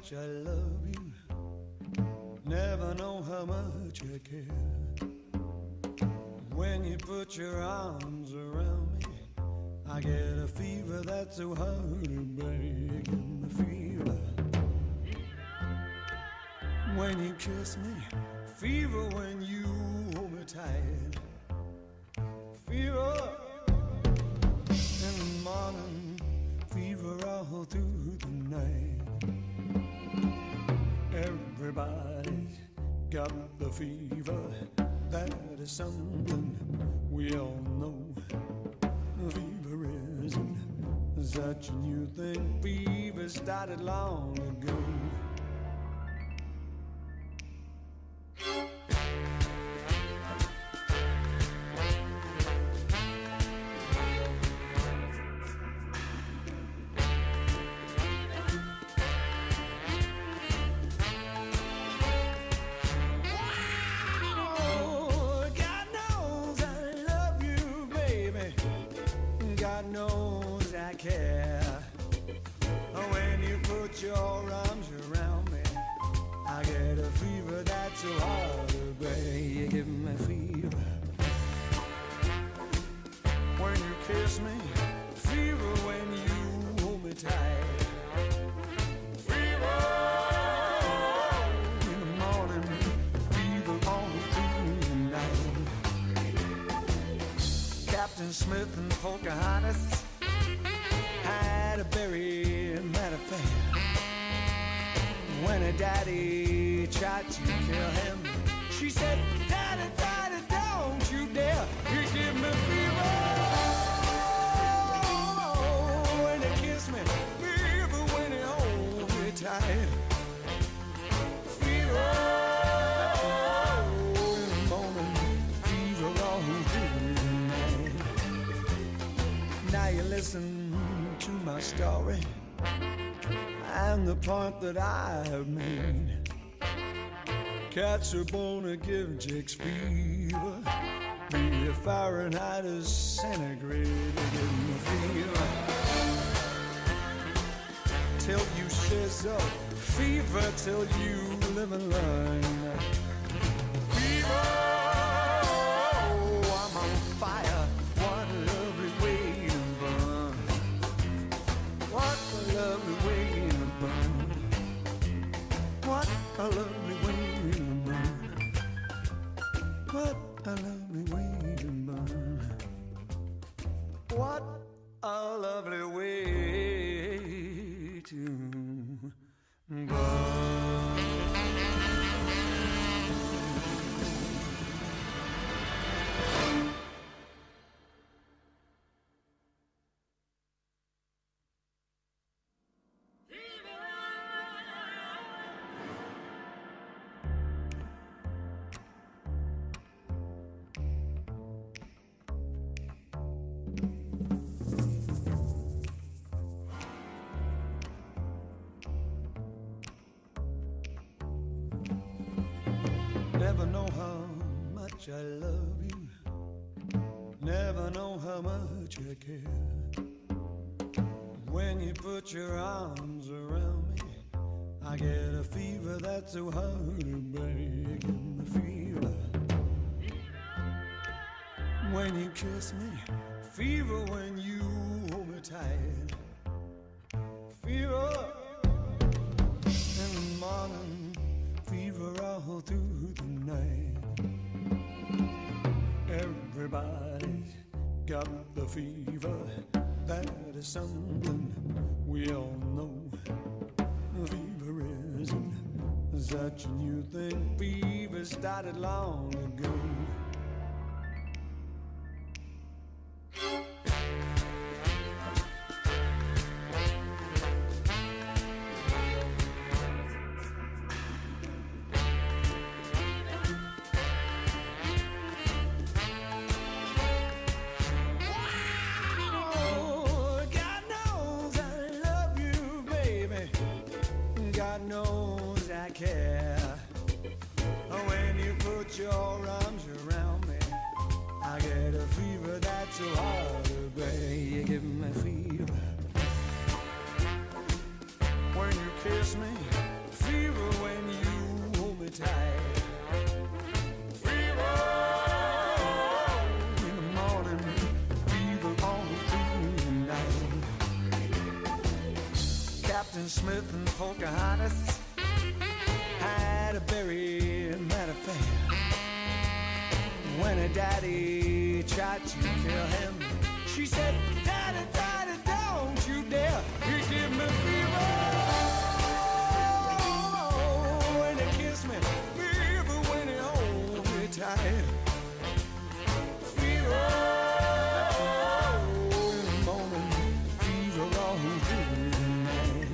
much I love you. Never know how much I care. When you put your arms around me, I get a fever that's so hard to break. And the fever when you kiss me, fever when you hold me tight, fever in the morning, fever all through the night. Everybody's got the fever, that is something we all know. Fever isn't such a new thing, fever started long ago. God knows I care. When you put your arms around me, I get a fever that's so hard to bear. You give me fever when you kiss me, fever when you hold me tight, fever in the morning, fever all through the night. Captain Smith and Pocahontas had a very mad affair. When her daddy tried to kill him, she said, "Daddy, daddy, don't you dare, you give me fever." When he kissed me, fever when he hold me tight, fever in the morning, fever all through the night. Now you listen to my story and the point that I have made. Cats are born to give chicks fever, be it Fahrenheit or centigrade, they give me fever till you sizzle, fever till you live and learn. Fever, oh, I'm on fire, what a lovely way to burn. What a lovely way to burn. What a lovely way to burn. What a lovely way to burn. What a lovely way to burn. Never know how much I love you. Never know how much I care. When you put your arms around me, I get a fever that's so hard to break. And the fever when you kiss me, fever when you hold me tight, fever in the morning, fever all through the night. Everybody's got the fever, that is something we all know. Fever isn't such a new thing, fever started long ago. God knows I care. When you put your arms around me, I get a fever that's so hard to bear. You give me fever when you kiss me, Captain Smith and Pocahontas had a very mad affair. When her daddy tried to kill him, she said, "Daddy, Daddy, don't you dare! You give me fever when you kiss me, fever when you hold me tight, fever in the morning, fever all through the night."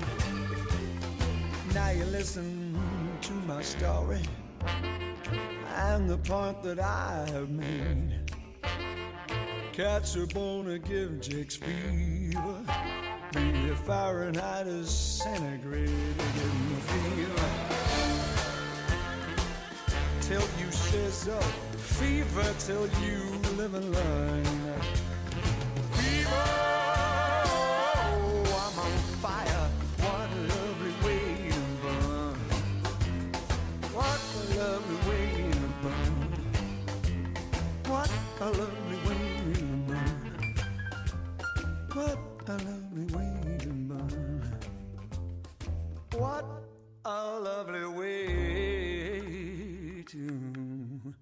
Now you listen to my story and the point that I have made. Cats are born to give chicks fever, be it Fahrenheit or centigrade, they give them fever till you sizzle, fever till you live and learn. Fever, oh, I'm on fire, what a lovely way to burn, what a lovely way to burn, what a lovely way to burn, what a lovely way to burn, what a lovely way to burn.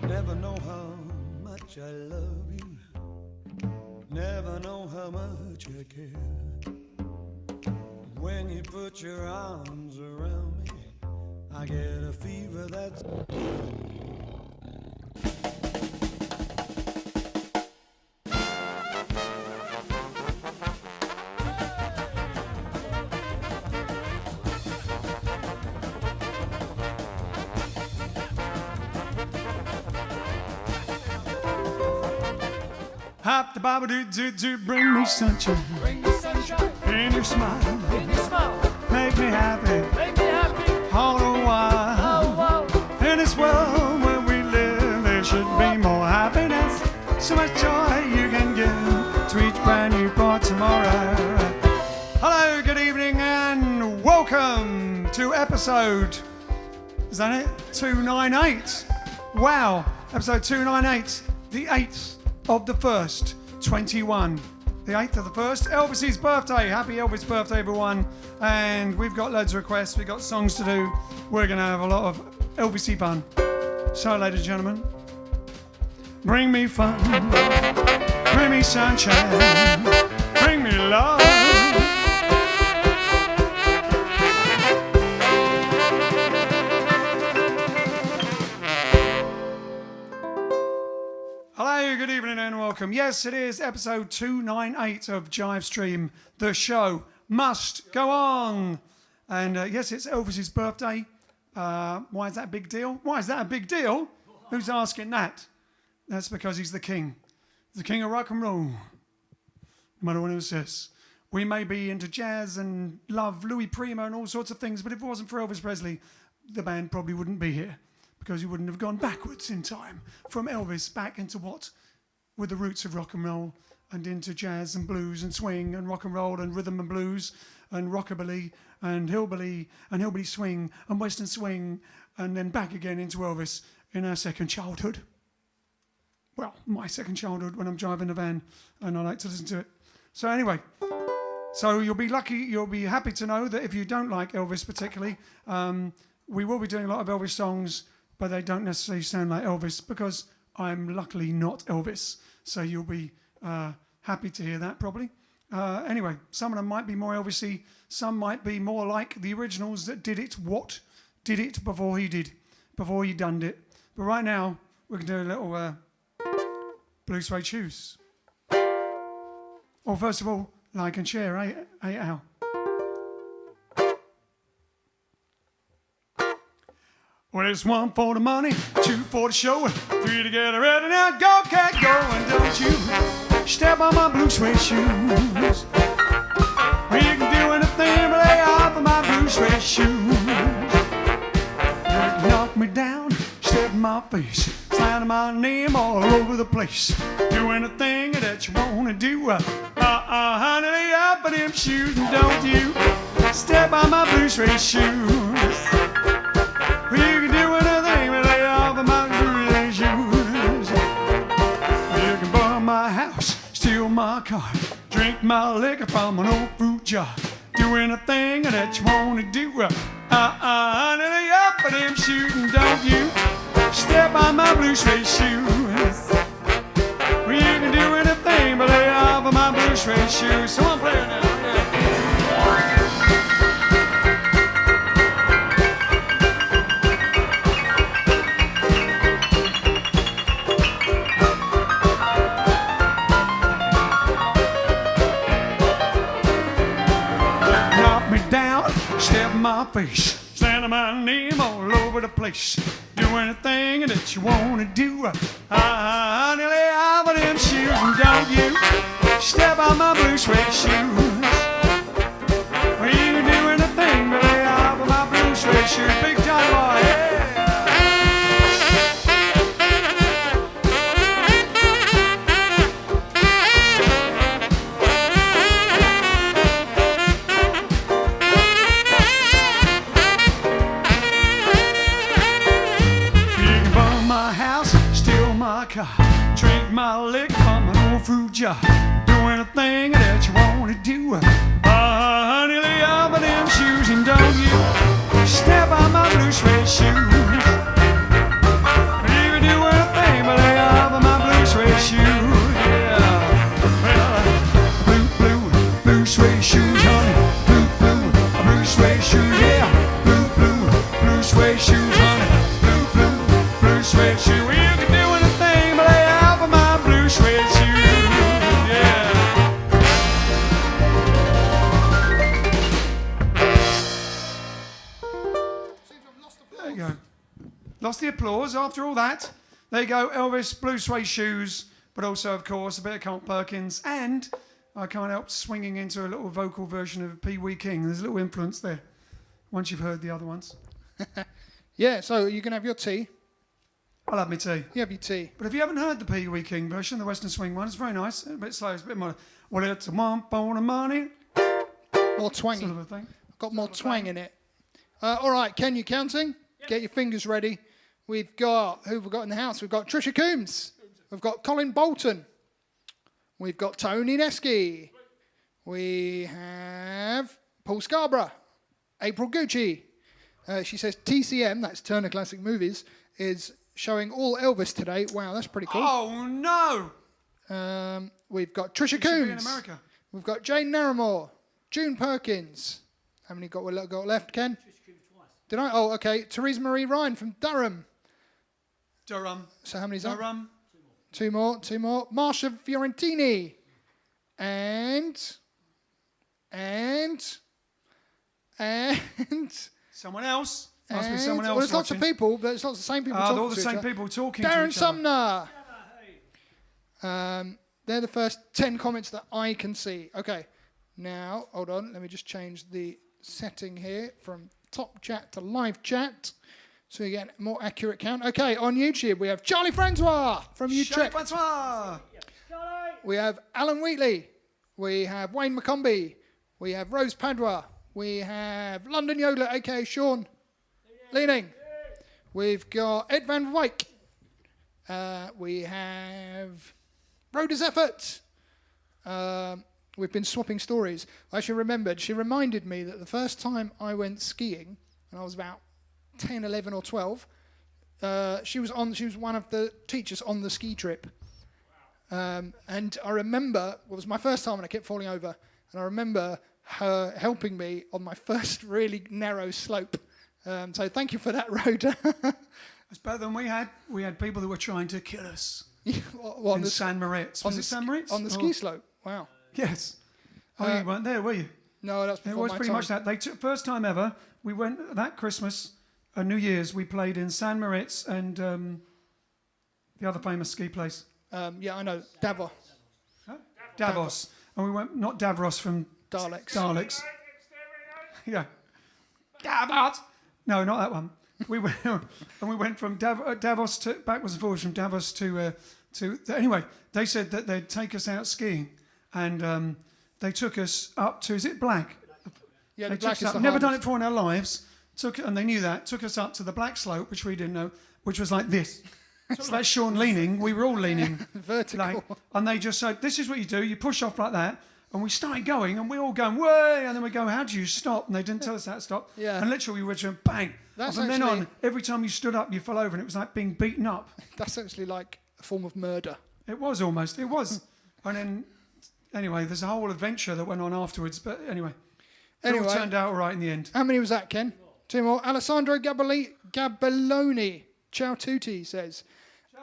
Never know how much I love you, never know how much I care. When you put your arms around me, I get a fever that's... Hop the Bible, do, bring me sunshine. Bring me sunshine. In your smile. In your smile. Make me happy. Make me happy. All the while. Oh, wow. In this world where we live, there should be more happiness. So much joy you can give to each brand new part tomorrow. Hello, good evening, and welcome to episode, is that it? 298. Wow, episode 298, the 8th of the 1st, 21. The 8th of the 1st, Elvis's birthday. Happy Elvis birthday, everyone. And we've got loads of requests. We've got songs to do. We're going to have a lot of Elvis-y fun. So, ladies and gentlemen, bring me fun. Bring me sunshine. Bring me love. Hello, good evening and welcome. Yes, it is episode 298 of JiveStream. The show must go on. And yes, it's Elvis's birthday. Why is that a big deal? Why is that a big deal? Who's asking that? That's because he's the king. The king of rock and roll. No matter what it says. We may be into jazz and love Louis Prima and all sorts of things, but if it wasn't for Elvis Presley, the band probably wouldn't be here. Because you wouldn't have gone backwards in time from Elvis back into what were the roots of rock and roll and into jazz and blues and swing and rock and roll and rhythm and blues and rockabilly and hillbilly swing and western swing and then back again into Elvis in our second childhood. Well, my second childhood when I'm driving a van and I like to listen to it. So anyway, so you'll be happy to know that if you don't like Elvis particularly, we will be doing a lot of Elvis songs, but they don't necessarily sound like Elvis because I'm luckily not Elvis. So you'll be happy to hear that probably. Anyway, some of them might be more Elvis-y. Some might be more like the originals that did it before he done it. But right now, we can do a little Blue Suede Shoes. Or first of all, like and share, Al? Well, it's 1 for the money, 2 for the show, 3 to get ready now. Go, cat, go, and don't you step on my blue suede shoes. Well, you can do anything but lay off of my blue suede shoes. You can knock me down, step in my face, slander my name all over the place. Do anything that you wanna do. Honey, lay off of them shoes and don't you step on my blue suede shoes. Well, you can do anything but lay off of my blue suede shoes. You can burn my house, steal my car, drink my liquor from an old fruit jar. Do anything that you wanna do. Honey, lay off of them shoes and don't you step on my blue suede shoes. Well, you can do anything but lay off of my blue suede shoes. So I'm playing now. Knock me down, step in my face, slander my name all over the place. Do anything that you wanna do. Honey, lay off of them shoes and don't you step on my blue suede shoes. Well, you can do anything but lay off of my blue suede shoes. Big John Boy, yeah. Drink my liquor from an old fruit jar. Do anything that you wanna do. Honey, lay off of them shoes and don't you step on my blue suede shoes. You can do anything but lay off of my blue suede shoes. Yeah. Well, blue suede shoes, honey. Blue suede shoes, yeah. Blue suede shoes, honey. Blue suede shoes. Well, you can do anything but lay off of my blue suede shoes, yeah. There you go. Lost the applause after all that. There you go, Elvis, blue suede shoes, but also, of course, a bit of Colt Perkins, and I can't help swinging into a little vocal version of Pee Wee King. There's a little influence there, once you've heard the other ones. Yeah, so you can have your tea. I'll have my tea. You have your tea. But if you haven't heard the Pee Wee King version, the Western Swing one, it's very nice. A bit slow, it's a bit more. Well, it's a one for the money. More twangy. Sort of a thing. Got more twang in it. All right, Ken, you counting? Yep. Get your fingers ready. We've got, who have we got in the house? We've got Trisha Coombs. We've got Colin Bolton. We've got Tony Neski. We have Paul Scarborough. April Gucci. She says TCM, that's Turner Classic Movies, is showing all Elvis today. Wow, that's pretty cool. Oh, no! We've got Trisha Should be Coombs. in America. We've got Jane Naramore. June Perkins. How many got left, Ken? Did I? Oh, okay. Theresa Marie Ryan from Durham. Durham. So how many's that? Durham. Two more. Marsha Fiorentini. And... Someone else. Must be someone else. Well, there's lots watching. of people, but it's not the same people talking They're all the to same each other. people talking to Darren each other. Sumner. They're the first 10 comments that I can see. Okay. Now, hold on. Let me just change the setting here from top chat to live chat so you get a more accurate count. Okay, on YouTube, we have Charlie Francois from Utrecht. Francois. We have Alan Wheatley. We have Wayne McCombie. We have Rose Padua. We have London Yodeler, a.k.a. Sean Leaning. We've got Ed Van Wyk. We have Rhoda's Effort. We've been swapping stories. I actually remembered, she reminded me that the first time I went skiing, and I was about 10, 11 or 12, she was one of the teachers on the ski trip. And I remember, it was my first time and I kept falling over, and I remember her helping me on my first really narrow slope. So thank you for that, Rhoda. It's better than we had. We had people that were trying to kill us What, in San Moritz. Was it San Moritz? On the ski slope. Wow. Yes. Oh, you weren't there, were you? No, that's It before was my pretty time. much that. First time ever, we went that Christmas, New Year's, we played in San Moritz and the other famous ski place. Yeah, I know. Davos. Huh? Davos. And we went, not Davros from Daleks. Yeah. Davos. No, not that one. We went and we went from Davos to backwards and forwards from Davos to anyway. They said that they'd take us out skiing, and they took us up to, is it Black? Yeah, They the black took is us the up, never done hardest. it before in our lives. And they knew that. Took us up to the Black Slope, which we didn't know, which was like this. So that's Sean leaning. We were all leaning. Vertical. And they just said, this is what you do. You push off like that. And we started going, and we all going, way. And then we go, how do you stop? And they didn't tell us how to stop. Yeah. And literally we were just bang. That's and from then actually- on, every time you stood up, you fell over, and it was like being beaten up. That's actually like a form of murder. It was almost. It was. And then, anyway, there's a whole adventure that went on afterwards. But anyway, it all turned out all right in the end. How many was that, Ken? Two more. Alessandro Gabelloni. Ciao tutti, says.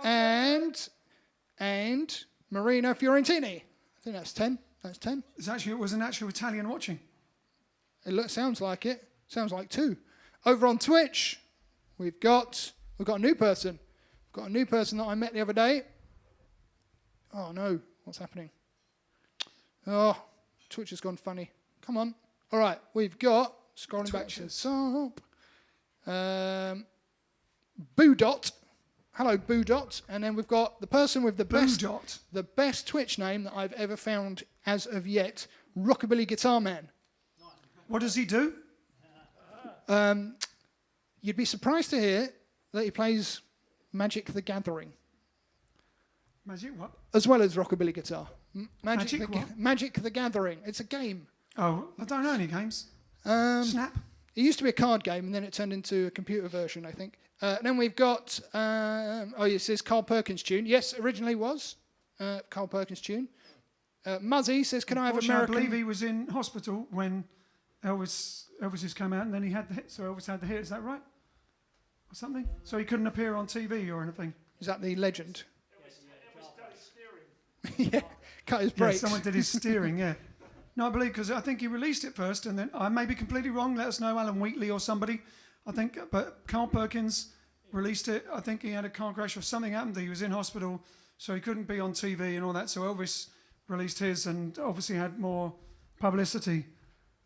And Marino Fiorentini. I think that's 10. That's 10. It was an actual Italian watching. Sounds like it. Sounds like 2. Over on Twitch, we've got a new person. We've got a new person that I met the other day. Oh no, what's happening? Oh, Twitch has gone funny. Come on. All right, we've got, scrolling back to the top, Boodot. Hello, Boodot. And then we've got the person with the best Twitch name that I've ever found as of yet, Rockabilly Guitar Man. What does he do? You'd be surprised to hear that he plays Magic the Gathering, Magic what? as well as Rockabilly Guitar. Magic what? Magic the Gathering. It's a game. Oh, I don't know any games. Snap. It used to be a card game, and then it turned into a computer version, I think. Then we've got, it says Carl Perkins tune. Yes, originally was Carl Perkins tune. Muzzy says, can I have American... I believe he was in hospital when Elvis's came out, and then he had the hit, so Elvis had the hit. Is that right? Or something? So he couldn't appear on TV or anything. Is that the legend? Yeah, cut his brakes. Yeah, someone did his steering, yeah. No, I believe, because I think he released it first, and then I may be completely wrong. Let us know, Alan Wheatley or somebody. I think, but Carl Perkins released it. I think he had a car crash or something happened. He was in hospital, so he couldn't be on TV and all that. So Elvis released his, and obviously had more publicity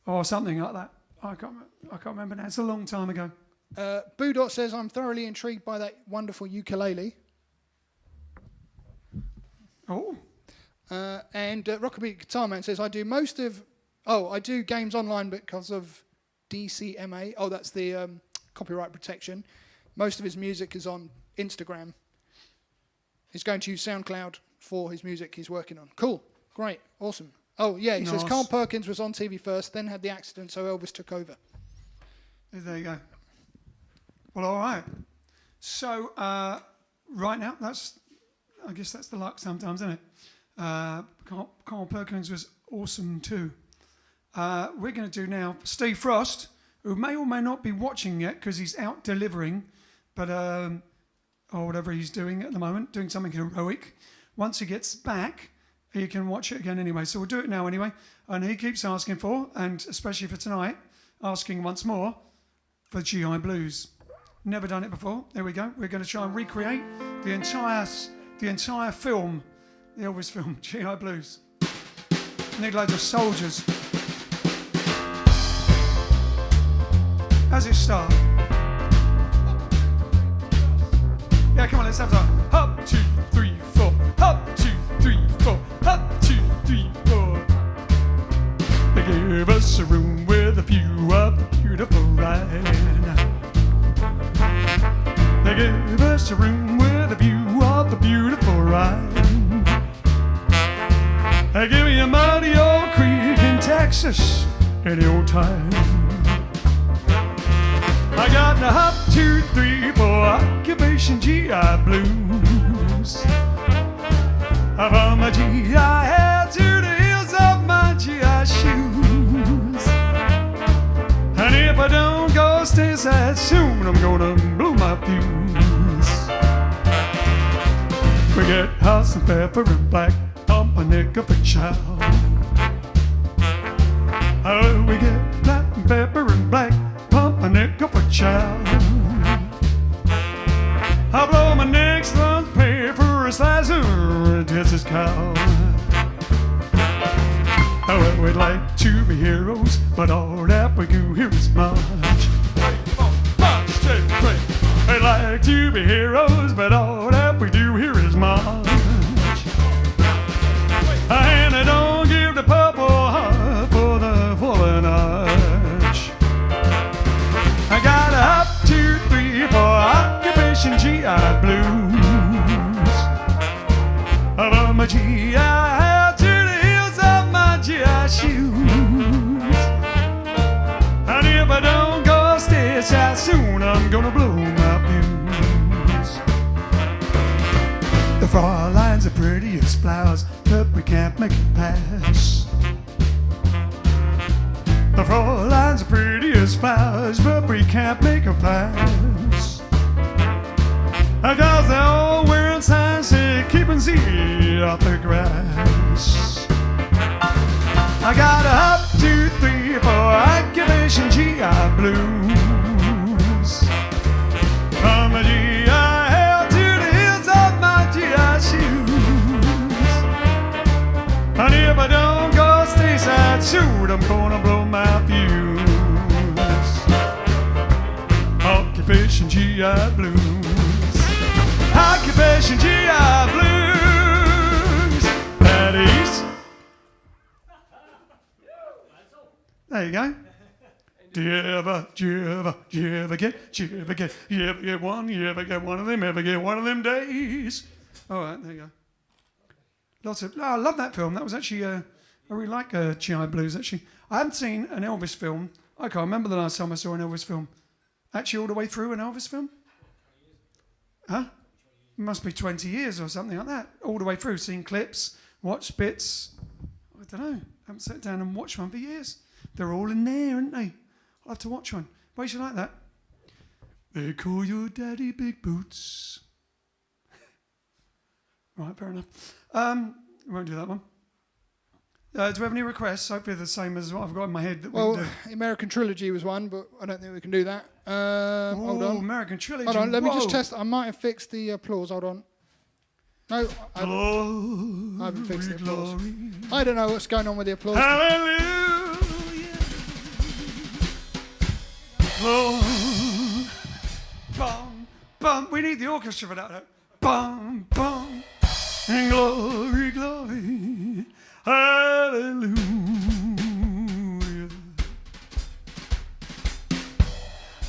or something like that. I can't remember now. It's a long time ago. Boodot says, I'm thoroughly intrigued by that wonderful ukulele. Oh. And Rockabilly Guitar Man says, I do games online because of DCMA. Oh, that's the copyright protection. Most of his music is on Instagram. He's going to use SoundCloud for his music he's working on. Cool. Great. Awesome. Oh, yeah, he says Carl Perkins was on TV first, then had the accident, so Elvis took over. There you go. Well, all right. So, right now, I guess that's the luck sometimes, isn't it? Carl Perkins was awesome too. We're going to do now Steve Frost, who may or may not be watching yet because he's out delivering, but or whatever he's doing at the moment, doing something heroic. Once he gets back, he can watch it again anyway. So we'll do it now anyway. And he keeps asking for, and especially for tonight, asking once more for GI Blues. Never done it before. There we go. We're going to try and recreate the entire film. The Elvis film, GI Blues. Need loads of soldiers. How's it start? Yeah, come on, let's have that. Hop, 2, 3, 4. Hop, 2, 3, 4. Hop, 2, 3, 4. They gave us a room with a view of the beautiful Rhine. They gave us a room with a view of the beautiful Rhine. They give me a muddy old creek in Texas any old time. I got the hop, 2, 3, 4 occupation GI Blues. From my GI hair to the heels of my GI shoes. And if I don't go stateside soon, I'm gonna blow my fuse. We get house and pepper and black pumpernickel for child. Oh, we get black and pepper and black pumpernickel for child. I blow my next lunch paper a slice of Texas cow. Well, we'd like to be heroes, but all that we do here is march. March, take, pray. We'd like to be heroes, but all that we do here is march. And I don't give the Purple Heart for the fallen arch. I got a hop, 2, 3, 4 occupation GI blues. From my GI hat to the heels of my GI shoes. And if I don't go stitch out soon, I'm gonna blow my fuse. The Fräuleins are pretty as flowers, but we can't make it pass. The Fräuleins are pretty as flowers, but we can't make a pass. Cause they're all wearing signs saying keeping Z off the grass. I got a hop, 2, 3, 4 occupation GI blues. From my GI hair to the heels of my GI shoes. And if I don't go stateside shoot, I'm gonna blow my fuse. Occupation GI blues. Occupation GI blues. That is. There you go. Do you ever get one of them, ever get one of them days? All right, there you go. Lots of, I love that film. That was actually, I really like GI Blues, actually. I haven't seen an Elvis film. I can't remember the last time I saw an Elvis film. Actually, all the way through an Elvis film? Huh? It must be 20 years or something like that. All the way through, seen clips, watched bits. I don't know. I haven't sat down and watched one for years. They're all in there, aren't they? I'll have to watch one. Why should you like that? They call your daddy Big Boots. Right, fair enough. We won't do that one. Do we have any requests? Hopefully the same as what I've got in my head. That Well, we can do. American Trilogy was one, but I don't think we can do that. Hold on. American Trilogy. Hold on, let me just Whoa. test. I might have fixed the applause. Hold on. No, I haven't fixed the applause. I don't know what's going on with the applause. Hallelujah. Glory. Bum, bum. We need the orchestra for that. Though. Bum, bum. And glory, glory. Hallelujah.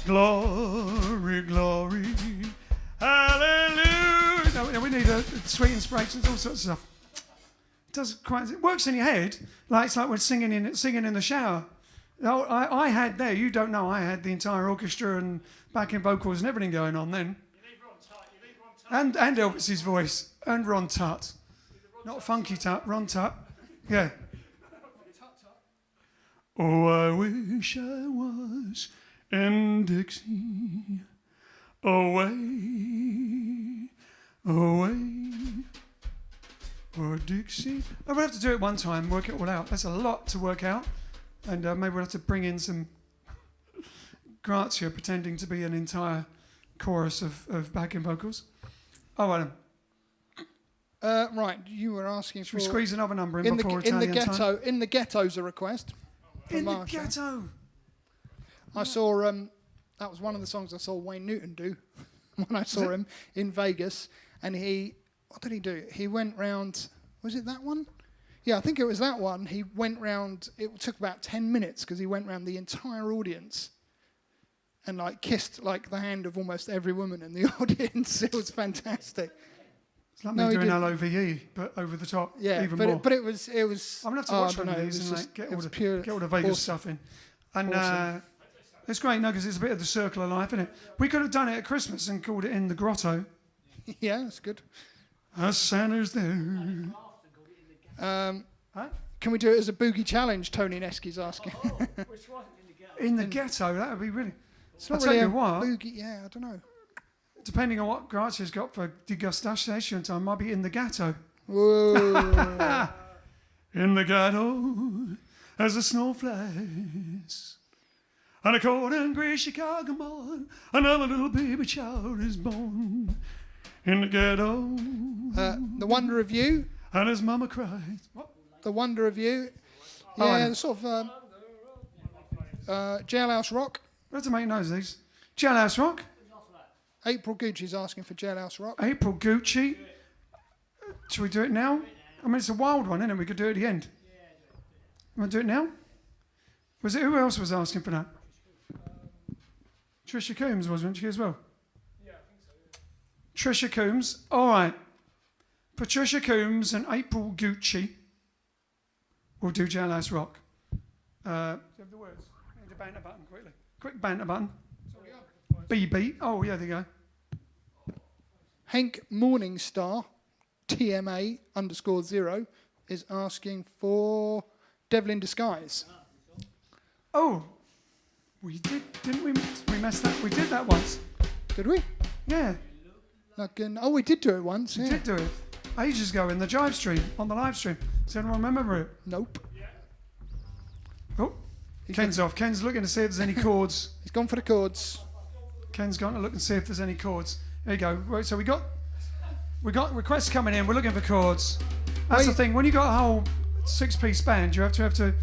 Glory, glory. Hallelujah. No, we need sweet inspirations, all sorts of stuff. It works in your head. Like it's like we're singing in the shower. I had there, you don't know, I had the entire orchestra and backing vocals and everything going on then. And Elvis's voice. And Ron Tutt. Not Funky Tutt, Ron Tutt. Yeah. Oh, I wish I was in Dixie. Away, away. Or Dixie. I would have to do it one time, work it all out. That's a lot to work out. And maybe we'll have to bring in some Grazia pretending to be an entire chorus of backing vocals. Oh, well. Right, you were asking Should we for... squeeze another number in before Italian time? In the Ghetto's a request. from In the Marsha. ghetto. I saw, that was one of the songs I saw Wayne Newton do when I saw him in Vegas. And what did he do? He went round, was it that one? Yeah, I think it was that one. He went round, it took about 10 minutes because he went round the entire audience and kissed the hand of almost every woman in the audience. It was fantastic. It's like me doing LOVE, but over the top, yeah, even more. But it was. I'm gonna have to watch one of these and get all the Vegas stuff in. And it's great, because it's a bit of the circle of life, isn't it? We could have done it at Christmas and called it In the Grotto. Yeah, that's good. Santa's there. Can we do it as a boogie challenge? Tony Neski's asking. Which one? In the ghetto, that would be really. It's not I'll really tell a you what. boogie. Yeah, I don't know. Depending on what Grazia's got for degustation time, might be In the Ghetto. Whoa. In the ghetto, as the snow flies, on a cold and grey Chicago morn, another little baby child is born. In the ghetto, The Wonder of You. and his mama cries. What? The Wonder of You. Yeah, sort of Jailhouse Rock. Where does the mate knows these? Jailhouse Rock. April Gucci's asking for Jailhouse Rock. April Gucci. Should we do it now? I mean, it's a wild one, isn't it? We could do it at the end. You want to do it now? Was it, who else was asking for that? Trisha Coombs wasn't she as well? Yeah, I think so. Yeah. Trisha Coombs. All right. Patricia Coombs and April Gucci will do Jailhouse Rock. Do you have the words? Hit the banter button quickly. Quick banter button. BB. Oh, yeah, there you go. Hank Morningstar, TMA _0, is asking for Devil in Disguise. Oh, we did, didn't we? We messed that. We did that once. Did we? Yeah, We did do it once. we Yeah. did do it ages ago in the JiveStream, on the live stream. Does anyone remember it? Nope. Oh, Ken's off. Ken's looking to see if there's any chords. He's gone for the chords. Ken's gone to look and see if there's any chords. There you go. Right, so we got requests coming in. We're looking for chords. That's the thing. When you got a whole 6-piece band, you have to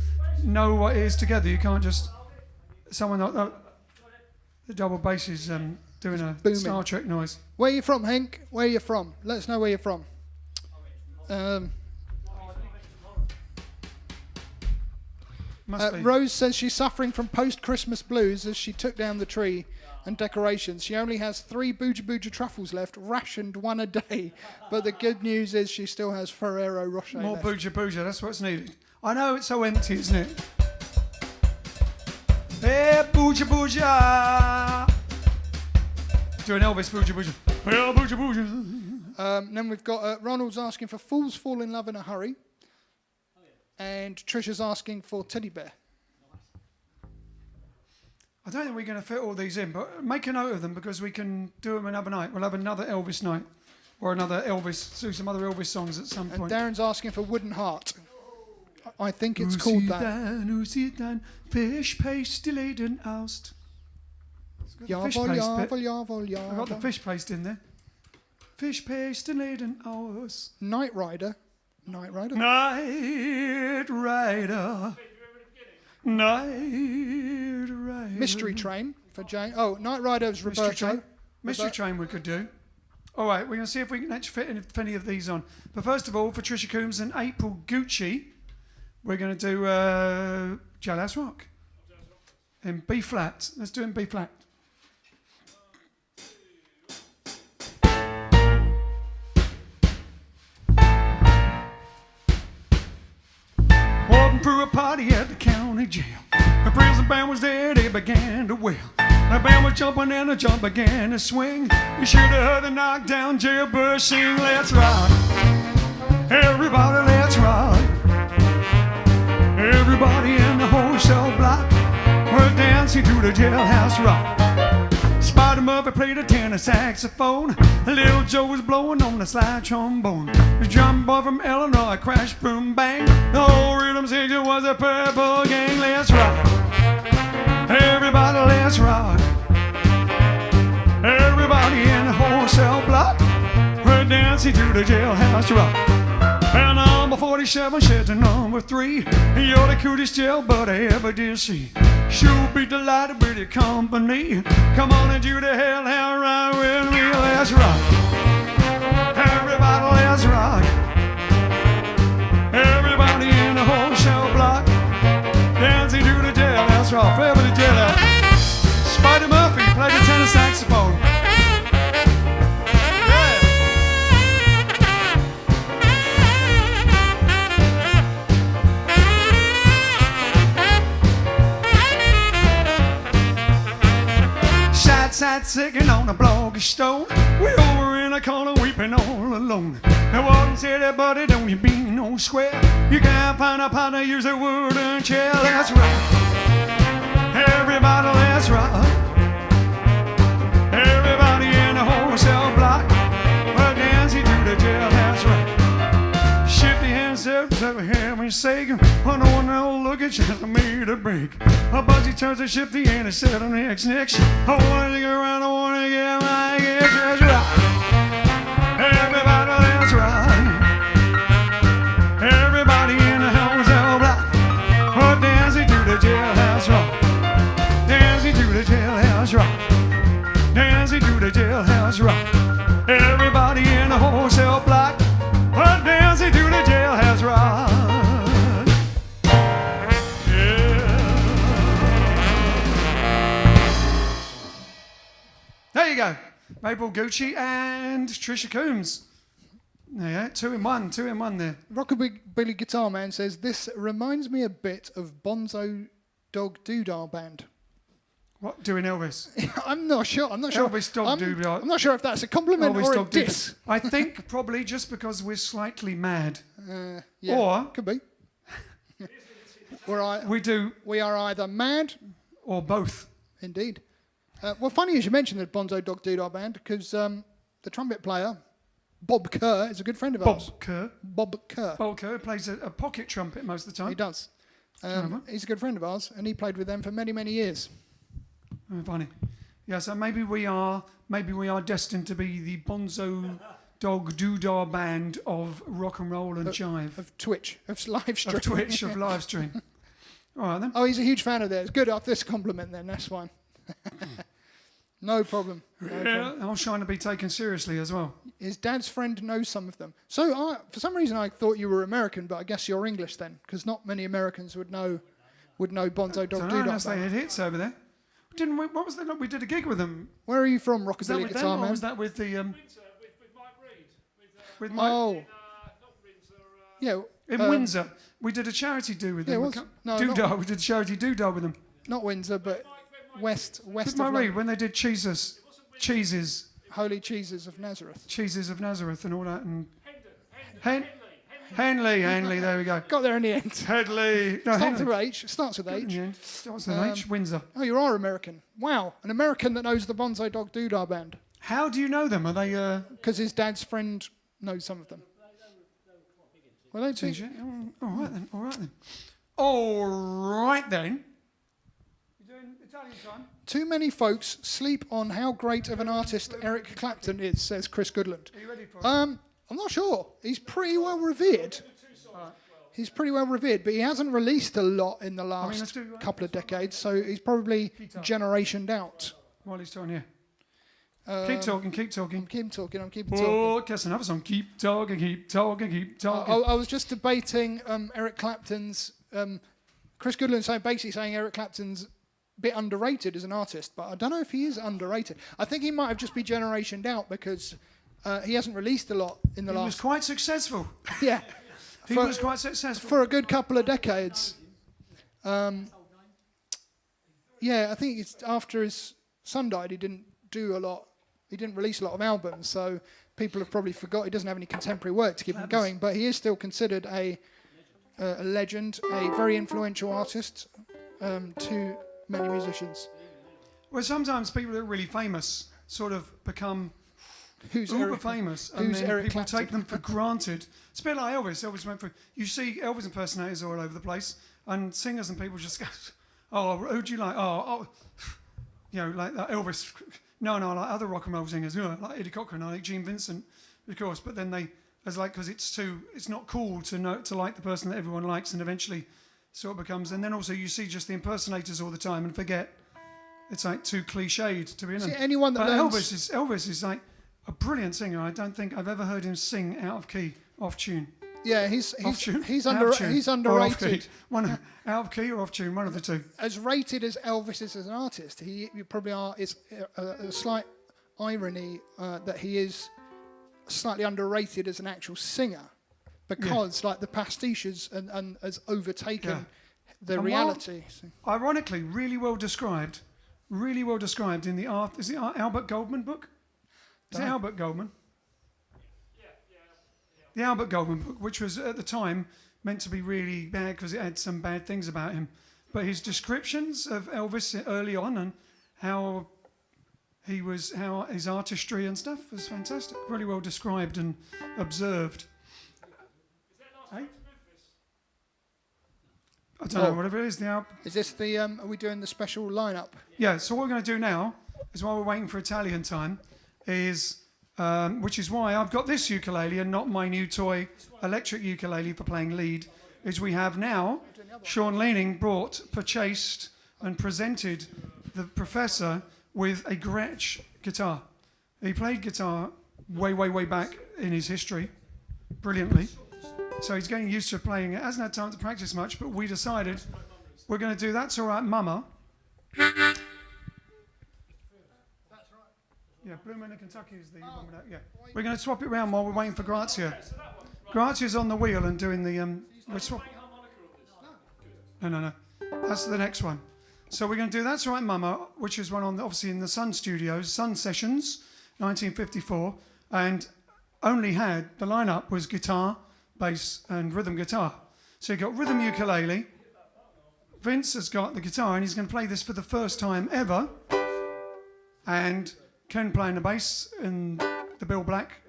know what it is together. You can't just someone like the double bass is doing a booming. Star Trek noise. Where are you from, Hank? Where are you from? Let us know where you're from. Must be. Rose says she's suffering from post-Christmas blues as she took down the tree and decorations. She only has 3 Booja Booja truffles left, rationed 1 a day. But the good news is she still has Ferrero Rocher More left. Booja Booja, that's what's needed. I know it's so empty, isn't it? Hey, Booja Booja! Do an Elvis Booja Booja. Hey, Booja Booja! Then we've got Ronald's asking for Fools Fall in Love in a Hurry. And Trisha's asking for Teddy Bear. I don't think we're going to fit all these in, but make a note of them because we can do them another night. We'll have another Elvis night or another Elvis, do some other Elvis songs at some And point. Darren's asking for Wooden Heart. I think it's called that. Hoe zit dan, fish paste delayed and oust. Jawohl, Fish paste bit. jawohl, jawohl, I got the jawohl. fish paste in there. Fish paste delayed and oust. Night Rider. Night Rider. Night Rider. Night Rider. Mystery Train for Jane. Oh, Night Rider's Mystery Roberto. Train. Mystery Train we could do. All right, we're going to see if we can actually fit any of these on. But first of all, for Trisha Coombs and April Gucci, we're going to do Jailhouse Rock in B flat. Let's do it in B flat. Walking through a party at the county jail. The prison band was there, they began to wail. The band was jumping and the jump began to swing. You should have heard the knockdown jailbird sing. Let's rock, everybody, let's rock. Everybody in the whole cell block were dancing to the jailhouse rock. Spider Murphy played a tenor saxophone. Little Joe was blowing on the slide trombone. The drum boy from Illinois crashed, boom, bang. The whole rhythm section was a purple gang. Let's rock, everybody, let's rock. Everybody in the whole cell block were dancing to the jailhouse rock. And number 47 said to number 3, you're the cutest jailbird I ever did see. Sure be delighted with your company. Come on and do the hell right with me. Let's rock, everybody, let's rock. Everybody in the whole cell block dancing to the jailhouse rock. Forever the jailhouse. Spider Murphy played the tenor saxophone. Sat sitting on a bloggy stone. We over in a corner weeping all alone. And one said, hey, buddy, don't you be no square. You can't find a partner, use a wooden chair. Let's rock, everybody, let's rock. Everybody in the whole cell block, we're dancing to the jailhouse rock. Shift your hands up, so heaven's sake. I don't want no look at you, I made a break. A buzzy turns to shifty and it's set on next. I wanna get around, I wanna get my let's rock. Everybody, let's rock. Everybody in the whole cell block Mabel Gucci and Trisha Coombs. Yeah, 2 in 1 there. Rockabilly Guitar Man says, this reminds me a bit of Bonzo Dog Doodah Band. What, doing Elvis? I'm not sure. Elvis Dog Doodah. I'm not sure if that's a compliment Elvis or a Dog Doodah. diss. I think probably just because we're slightly mad. Yeah, Or- could be. We are either mad, Or both. indeed. Well, funny as you mentioned the Bonzo Dog Doodah Band, because the trumpet player, Bob Kerr, is a good friend of ours. Bob Kerr. Bob Kerr plays a pocket trumpet most of the time. He does. He's a good friend of ours, and he played with them for many, many years. Oh, funny. Yeah, so maybe we are destined to be the Bonzo Dog Doodah Band of rock and roll and jive. Of Twitch, of live stream. Of Twitch, of live stream. All right then. Oh, he's a huge fan of theirs. Good, after this compliment then, that's fine. No problem. Yeah, I was trying to be taken seriously as well. His dad's friend knows some of them. So for some reason I thought you were American, but I guess you're English then, because not many Americans would know Bonzo Dog Doodah Unless they Band. had hits over there. Didn't we? What was that? We did a gig with them. Where are you from, Was that Rockabilly with Guitar them, or Man? was that with the Windsor, with Mike Reed. with Mike? Oh, Not Windsor. yeah. In Windsor, we did a charity do with Yeah, them. it was. No, Doodah. We did a charity doodah with them. Not Windsor, but west With of Mike Reed London. when they did cheeses, Holy Cheeses of Nazareth. cheeses of Nazareth and all that, and Henley. There we go. Got there in the end. Headley. No, Starts Henley. with H. Starts with H. Yeah, starts with H. Windsor. Oh, you are American. Wow, an American that knows the Bonzo Dog Doodah Band. How do you know them? Are they? Because his dad's friend knows some of them. Well, they do. TJ? All right then. You're doing Italian time? Too many folks sleep on how great of an artist Eric Clapton is, says Chris Goodland. Are you ready for it? I'm not sure. He's pretty well revered. He's pretty well revered, but he hasn't released a lot in the let's last do couple of decades, so he's probably generationed out. While he's talking here. Keep talking. I'm keeping talking. Oh, guess another song. Keep talking. I was just debating Eric Clapton's. Chris Goodland basically saying Eric Clapton's a bit underrated as an artist, but I don't know if he is underrated. I think he might have just been generationed out because he hasn't released a lot in the He was last. quite successful. Yeah, He was quite successful. for a good couple of decades. Yeah, I think it's after his son died, he didn't do a lot. He didn't release a lot of albums, so people have probably forgot. He doesn't have any contemporary work to keep him going, but he is still considered a legend, a very influential artist to many musicians. Well, sometimes people that are really famous sort of become Who's uber Eric? famous, and Who's then Eric people Clapton? take them for granted. It's a bit like Elvis. Elvis went for. You see Elvis impersonators all over the place, and singers and people just go, "Oh, who do you like? Oh, you know, like that Elvis." No, like other rock and roll singers, like Eddie Cochran, I like Gene Vincent, of course. But then because it's not cool to like the person that everyone likes, and eventually, sort of becomes. And then also you see just the impersonators all the time and forget. It's like too cliched to be in them. See, anyone that But learns- Elvis is like a brilliant singer. I don't think I've ever heard him sing out of key, off tune. Yeah, he's Off tune? he's Out of tune he's or off key? underrated. One out of key or off tune, one of the two. As rated as Elvis is as an artist, he probably are. It's a slight irony that he is slightly underrated as an actual singer, because like the pastiches and has overtaken the And reality. So- Ironically, really well described in the art. Is it Albert Goldman book? Is it Albert Goldman? The Albert Goldman book, which was at the time meant to be really bad because it had some bad things about him. But his descriptions of Elvis early on and how his artistry and stuff was fantastic. Really well described and observed. Eh? I don't know, whatever it is. Is this the? Are we doing the special lineup? Yeah, so what we're going to do now is while we're waiting for Italian time is, which is why I've got this ukulele and not my new toy electric ukulele for playing lead, is we have now Sean Leaning purchased and presented the professor with a Gretsch guitar. He played guitar way back in his history, brilliantly. So he's getting used to playing it. Hasn't had time to practice much, but we decided we're going to do That's All Right, Mama. Yeah, Blue Moon in Kentucky is the one with that. Yeah. We're going to swap it around while we're waiting for Grazia. Grazia's on the wheel and doing the... we're swap- No. That's the next one. So we're going to do That's All Right Mama, which is one on obviously in the Sun Studios, Sun Sessions, 1954, and only had, the lineup was guitar, bass and rhythm guitar. So you've got rhythm ukulele, Vince has got the guitar and he's going to play this for the first time ever, and Ken playing the bass in the Bill Black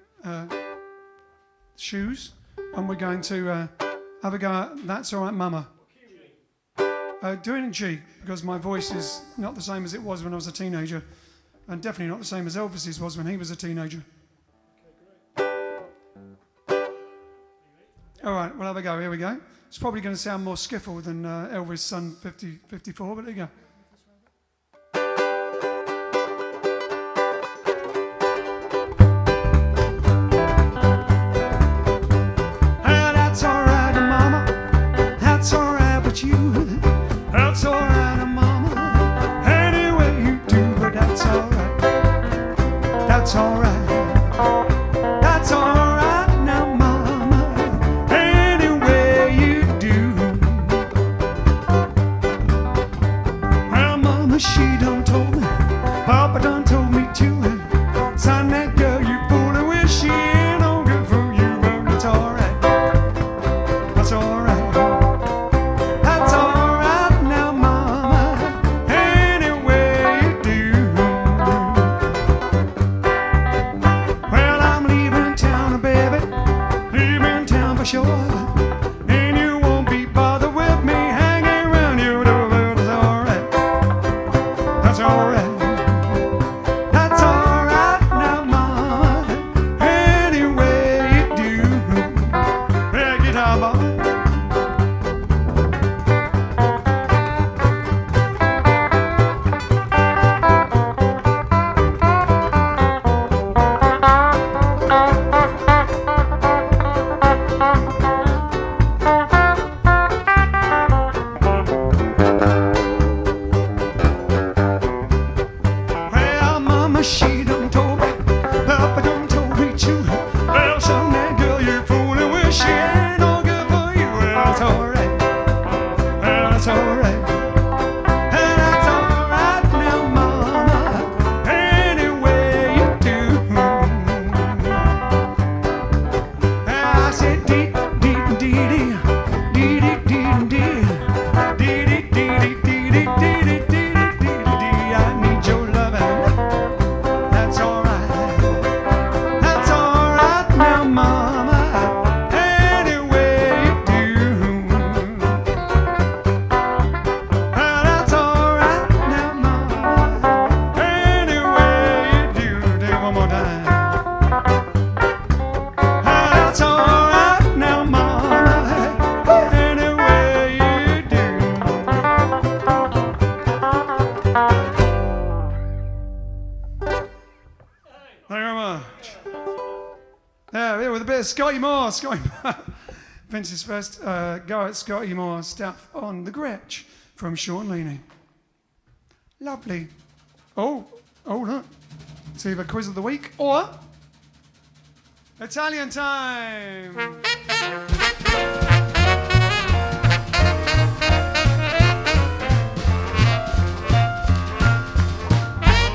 shoes, and we're going to have a go at That's All Right Mama. Do it in G, because my voice is not the same as it was when I was a teenager, and definitely not the same as Elvis's was when he was a teenager. All right, we'll have a go. Here we go. It's probably going to sound more skiffle than Elvis' Sun 54, but there you go. That's alright, mama, any way you do, but that's alright. That's alright. That's alright now, mama, any way you do. Well, mama, she done told me, Papa done told me too. Son, that girl you fooling with, she ain't no good for you, but that's alright. That's alright. Sure, and you won't be bothered with me hanging around you. That's alright. That's alright. That's alright now, mama, any way you do. Hey, guitar boy. She done told me, Papa done told me too. Well, son, that girl you're fooling with, she ain't no good for you. Well, that's alright. Well, that's alright. And that's alright now, mama, any way you do. And I said, dee dee dee dee dee dee dee dee dee dee dee dee dee dee. I need your loving. That's alright now, mama, any way you do. That's alright now, mama, any way you do. Do it one more time. That's alright now, mama, any way you do. Thank you very much. Yeah, with a bit of Scotty Moore. Vince's first go at Scotty Moore stuff on the Gretsch from Sean Leaney. Lovely. Oh, look. It's either quiz of the week or Italian time.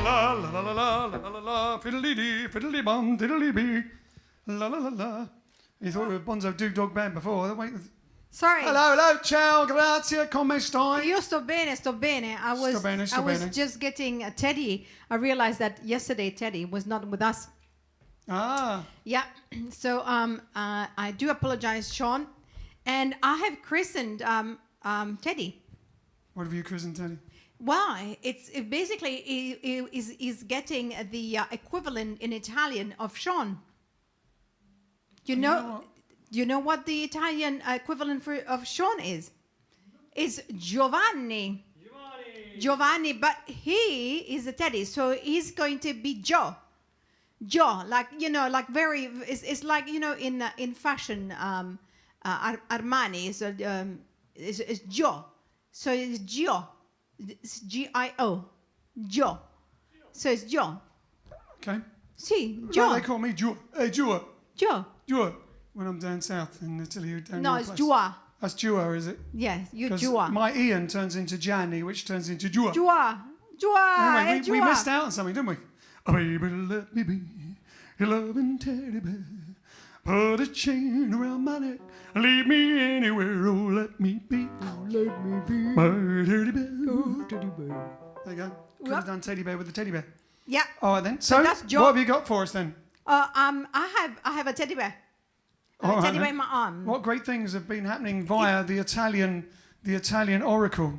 La la la la la la la la, fiddly dee, fiddly bum, diddly bee, la la la la. You thought we were Bonzo Doo Dog Band before. Wait. Sorry. Hello, ciao, grazie, come stai? Io sto bene. I was just getting Teddy. I realized that yesterday Teddy was not with us. Ah. Yeah. So I do apologize, Sean, and I have christened Teddy. What have you christened, Teddy? Why? It basically is getting the equivalent in Italian of Sean. You know what the Italian equivalent of Sean is? It's Giovanni. Giovanni, but he is a Teddy, so he's going to be Joe. Joe, like very. It's like in fashion, Armani. So it's Joe. So it's Gio. It's Gio. Joe. So it's Joe. Okay. Sì, No, Joe. they call me Jua. Hey, Jua. Joe. Jua. When I'm down south in Italy, down No, your it's place. Jua. That's Jua, is it? Yes, you Because Jua. my Ian turns into Gianni, which turns into Jua. Jua. Jua. Anyway, Hey, we Jua. missed out on something, didn't we? Oh, baby, let me be your loving teddy bear. Put a chain around my neck. Leave me anywhere. Oh, let me be. Let me be. My teddy bear. Oh, teddy bear. There you go. Could Yep. have done teddy bear with the teddy bear. Yeah. All right then. So, that's Joe. what have you got for us then? I have a teddy bear. I have All a right teddy bear then. in my arm. What great things have been happening via the Italian oracle?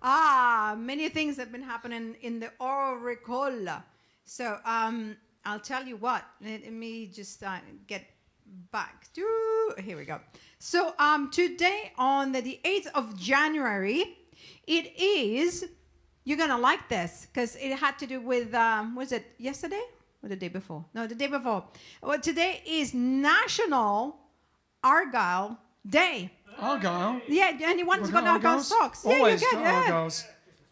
Many things have been happening in the oracle. So I'll tell you what. Let me just get back to. Here we go. So today on the 8th of January, it is. You're gonna like this because it had to do with. Was it yesterday or the day before? No, the day before. Well, today is National Argyle Day. Argyle. Yeah, anyone's We've got Argyle Argyles? socks. Always yeah, you got can. Yeah. Argyles.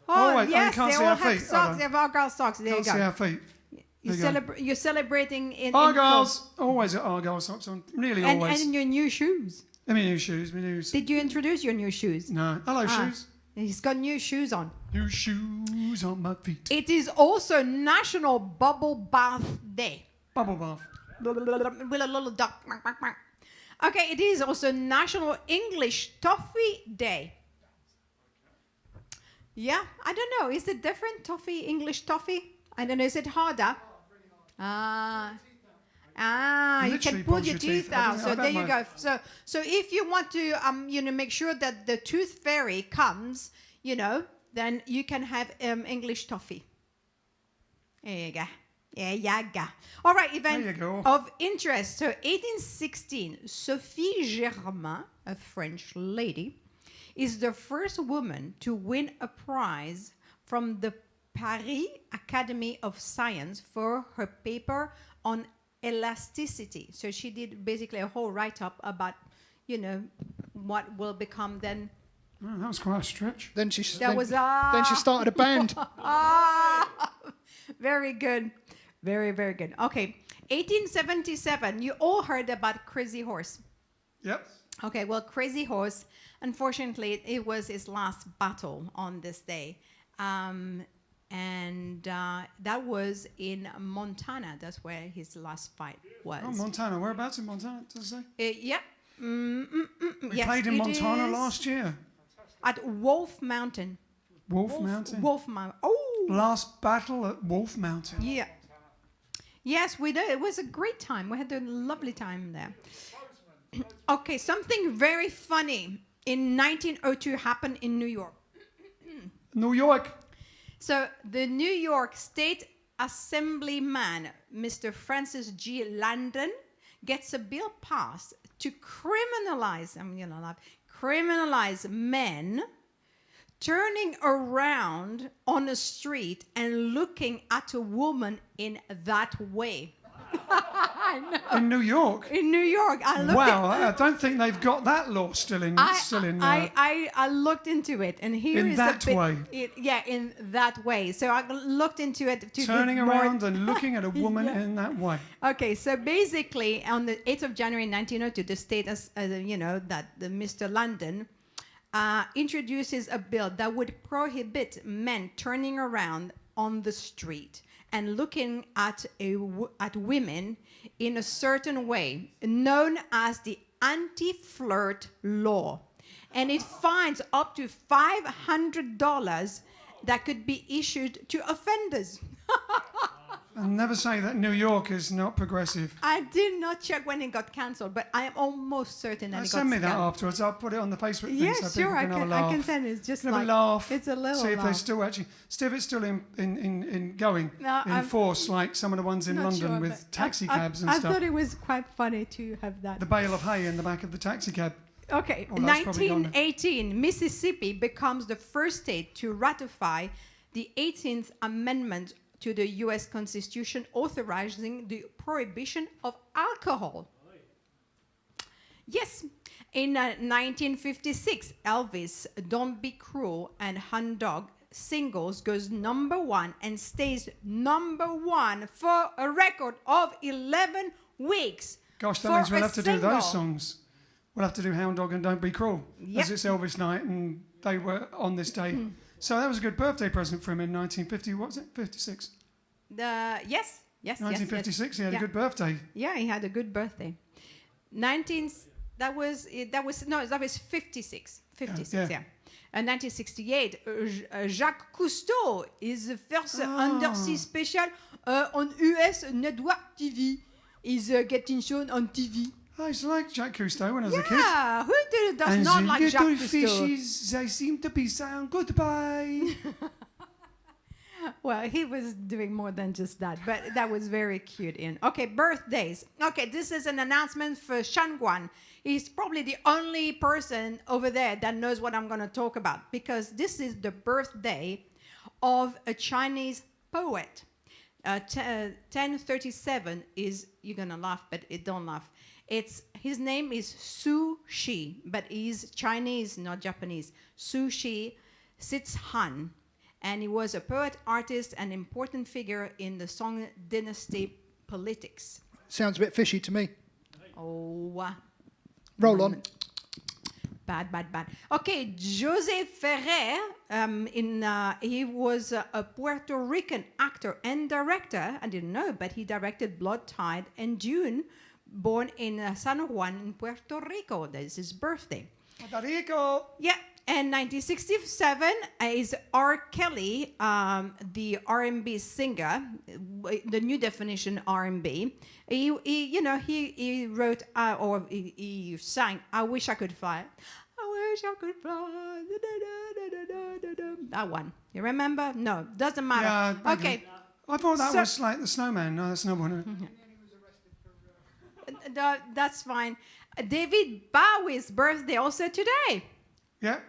Oh, Always. yes, you can't they see all our have feet. socks. They have Argyle socks. There Can't you see go. our feet. You're celebrating in Argyles. Always at Argyle socks on. Nearly and, always. and your new shoes. I mean, new shoes. My new. Did you introduce your new shoes? No. Hello, shoes. He's got new shoes on. New shoes on my feet. It is also National Bubble Bath Day. Bubble bath. With a little duck. Okay, it is also National English Toffee Day. Yeah, I don't know. Is it different? Toffee, English toffee? I don't know. Is it harder? You Literally can pull pulls your your teeth teeth. out. I So bet there you my- go. So if you want to, make sure that the tooth fairy comes, then you can have English toffee. There you go. Yeah, yeah, go. All right, event There you go. of interest. So 1816, Sophie Germain, a French lady, is the first woman to win a prize from the Paris Academy of Science for her paper on elasticity. So she did basically a whole write-up about, what will become then. Oh, that was quite a stretch. Then she Then she started a band. Very good. Very, very good. Okay. 1877. You all heard about Crazy Horse. Yep. Okay, well, Crazy Horse, unfortunately, it was his last battle on this day. That was in Montana. That's where his last fight was. Oh, Montana. Whereabouts in Montana, does it say? Yeah. We Yes, played in it Montana is last year. At Wolf Mountain. Wolf Mountain. Wolf Mountain. Oh, Last battle at Wolf Mountain. yeah. Yes, we did. It was a great time. We had a lovely time there. Okay, something very funny in 1902 happened in New York. New York. So the New York State Assemblyman, Mr. Francis G. Landon, gets a bill passed to criminalize, criminalize men turning around on a street and looking at a woman in that way. I know. In New York. In New York, I looked Wow, at, I don't think they've got that law still in. I looked into it, and here In is that the bit, way. in that way. So I looked into it to turning get more- around and looking at a woman in that way. Okay, so basically, on the 8th of January 1902, the state, that the Mr. London introduces a bill that would prohibit men turning around on the street and looking at women in a certain way, known as the anti-flirt law. And it fines up to $500 that could be issued to offenders. And never say that New York is not progressive. I did not check when it got cancelled, but I am almost certain that it got Send me that scanned. afterwards. I'll put it on the Facebook thing Yes, so sure, people I can have a can. laugh. I can send it. It's just Have like a laugh. it's a little See if laugh. they're still actually. See if it's still in going No, in I'm force, like some of the ones in Not London sure, with but taxi I cabs and I stuff. thought it was quite funny to have that. The bale of hay in the back of the taxi cab. Okay, Oh, that's probably gone now. 1918, Mississippi becomes the first state to ratify the 18th Amendment to the U.S. Constitution authorizing the prohibition of alcohol. Yes, in 1956, Elvis, Don't Be Cruel, and Hound Dog singles goes number 1 and stays number 1 for a record of 11 weeks. Gosh, that For means we'll a have to do single. those songs. We'll have to do Hound Dog and Don't Be Cruel, Yep. as it's Elvis night and they were on this day. So that was a good birthday present for him in 1950. What was it? 56. Yes. 1956. He had Yeah. a good birthday. Yeah, he had a good birthday. That was 56. 56, Yeah. yeah. 1968, Jacques Cousteau is the first undersea special on US network TV. Is getting shown on TV. I used to like Jacques Cousteau when I was a kid. Yeah, who does And not the like little Jacques Cousteau? fishes, they seem to be saying goodbye. Well, he was doing more than just that, but that was very cute. Okay, birthdays. Okay, this is an announcement for Shangguan. He's probably the only person over there that knows what I'm going to talk about, because this is the birthday of a Chinese poet. 1037 is, you're going to laugh, but don't laugh. His name is Su Shi, but he's Chinese, not Japanese. Su Shi Sits-han. And he was a poet, artist, and important figure in the Song dynasty politics. Sounds a bit fishy to me. Oh, Roll on. bad. Okay, José Ferrer, he was a Puerto Rican actor and director. I didn't know, but he directed Blood Tide and Dune, born in San Juan in Puerto Rico. That's his birthday. Puerto Rico. Yeah, and 1967 is R. Kelly, the R&B singer, the new definition R&B. He wrote or he sang "I Wish I Could Fly." I wish I could fly. That one. You remember? No, doesn't matter. Yeah, Okay. I thought that So- was like the Snowman. No, that's not one. That's fine. David Bowie's birthday also today. Yeah.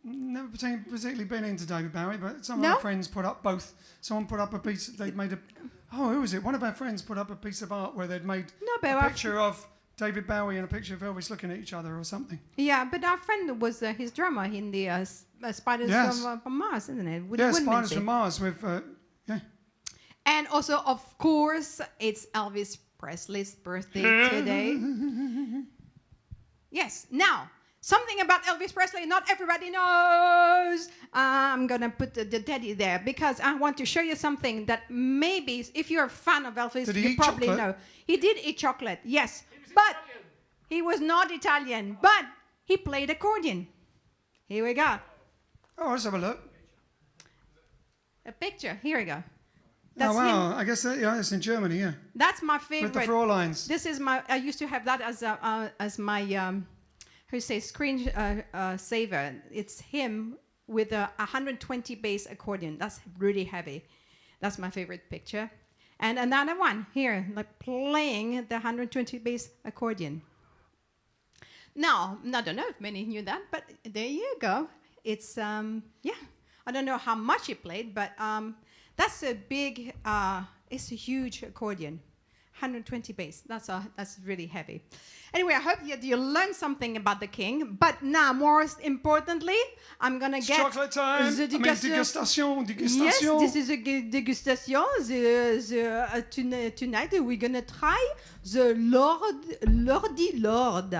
Never particularly been into David Bowie, but some of No? our friends put up both. Someone put up a piece. They'd made a. Oh, who was it? One of our friends put up a piece of art where they'd made No, but a our picture of David Bowie and a picture of Elvis looking at each other or something. Yeah, but our friend was his drummer in the Spiders Yes. from Mars, isn't it? With Yeah, Woodmansey. Spiders from Mars with. Yeah. And also, of course, it's Elvis Presley's birthday today. Yes. Now, something about Elvis Presley not everybody knows. I'm going to put the teddy there because I want to show you something that maybe, if you're a fan of Elvis, Did he you eat probably chocolate? know. He did eat chocolate, yes. But he was not Italian, but he played accordion. Here we go. Oh, let's have a look. A picture. Here we go. That's Oh wow! him. I guess it's in Germany, yeah. That's my With the favorite. Frauleins. This is my. I used to have that as my screen saver. It's him with a 120 bass accordion. That's really heavy. That's my favorite picture. And another one here, like playing the 120 bass accordion. Now, I don't know if many knew that, but there you go. It's yeah. I don't know how much he played, but that's a big. It's a huge accordion. 120 bass. That's really heavy. Anyway, I hope you learned something about the king. But now, most importantly, I'm gonna It's get chocolate time. the Degustation. Yes, this is a degustation. Tonight we're gonna try the Lordy Lord.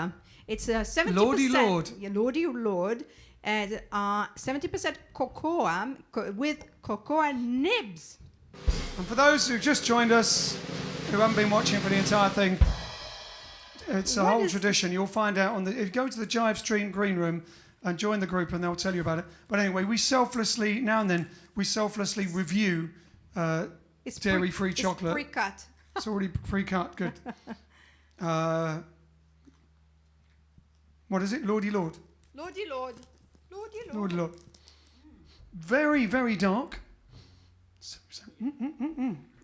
It's 70%. Lordy Lord. Yeah, Lordy Lord. And 70% cocoa with cocoa nibs. And for those who've just joined us, who haven't been watching for the entire thing, it's a What whole is- tradition. You'll find out if you go to the JiveStream green room and join the group, and they'll tell you about it. But anyway, now and then, we selflessly review It's dairy-free chocolate. It's pre-cut. It's already pre-cut. Good. What is it? Lordy Lord. Lordy Lord. Lordy Lord. Lordy Lord. Very, very dark.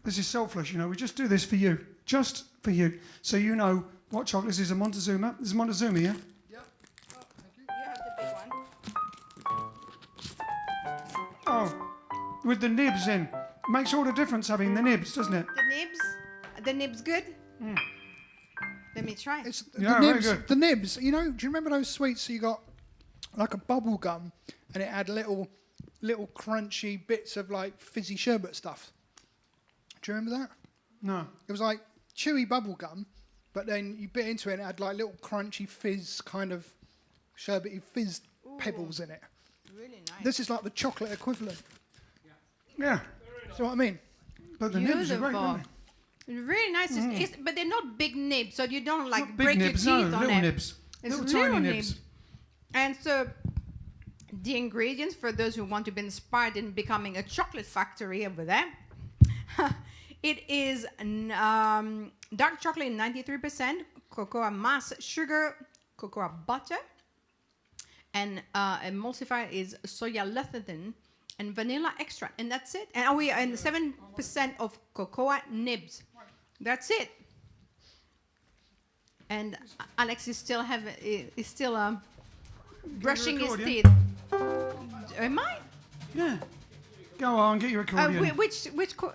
This is selfless, We just do this for you. Just for you. So you know what chocolate this is. A Montezuma. This is Montezuma, yeah? Yep. Oh, thank you. You have the big one. Oh, with the nibs in. Makes all the difference having the nibs, doesn't it? The nibs good? Let me try. It's Yeah, the very nibs. good. The nibs. Do you remember those sweets you got like a bubble gum and it had little little crunchy bits of like fizzy sherbet stuff. Do you remember that? No. It was like chewy bubble gum, but then you bit into it and it had like little crunchy fizz kind of sherbety fizz pebbles in it. Really nice. This is like the chocolate equivalent. Yeah. See what I mean? But the nibs are great, Beautiful. aren't they? Really nice, but they're not big nibs, so you don't like Not break big nibs, your no, teeth on little it. nibs. It's Little tiny little nibs. And so, the ingredients for those who want to be inspired in becoming a chocolate factory over there, it is dark chocolate 93%, cocoa mass sugar, cocoa butter, and emulsifier is soya lecithin and vanilla extract, and that's it. And we are in 7% of cocoa nibs. That's it. And Alex is still brushing his record, teeth. Am I? Yeah. Go on, get your accordion.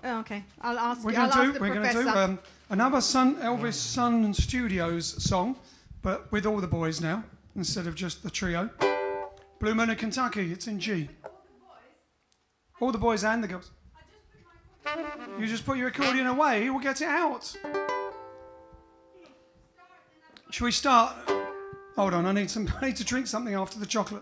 Okay, I'll ask. We're I'll ask going the to professor. do another Elvis Sun Studios song, but with all the boys now, instead of just the trio. Blue Moon of Kentucky, it's in G. All the boys and the girls. You just put your accordion away, we'll get it out. Shall we start? Hold on, I need to drink something after the chocolate.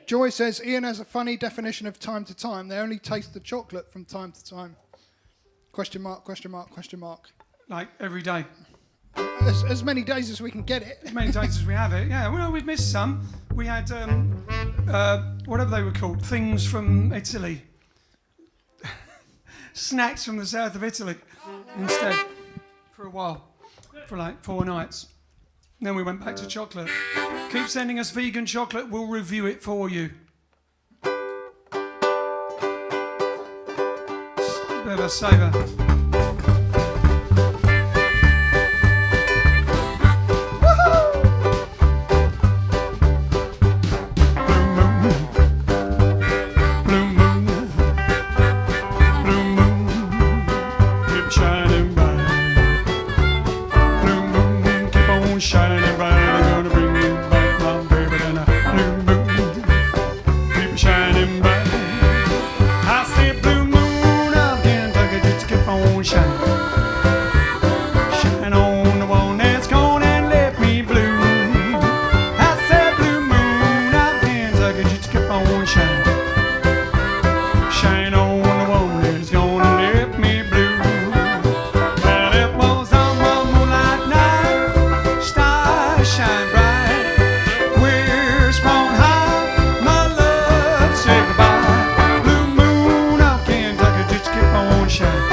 Joy says Ian has a funny definition of time to time. They only taste the chocolate from time to time. Question mark, question mark, question mark. Like every day. As many days as we can get it. As many days as we have it. Yeah, well, we've missed some. We had, whatever they were called, things from Italy. Snacks from the south of Italy instead for a while, for like 4 nights. Then we went back to chocolate. Keep sending us vegan chocolate, we'll review it for you. Bit of a saver. Shining bright, I'm gonna bring you back, my baby, and a blue moon. Keep shining bright. I say blue moon of Kentucky, just keep on shining. Shine on the one that's gone and left me blue. I said blue moon of Kentucky, just keep on shining. Shine on the one that's gone and left me blue. Well, it was on one moonlight night. Stars shine bright, whisper on high, my love, say goodbye. Blue moon of Kentucky, just keep on shining.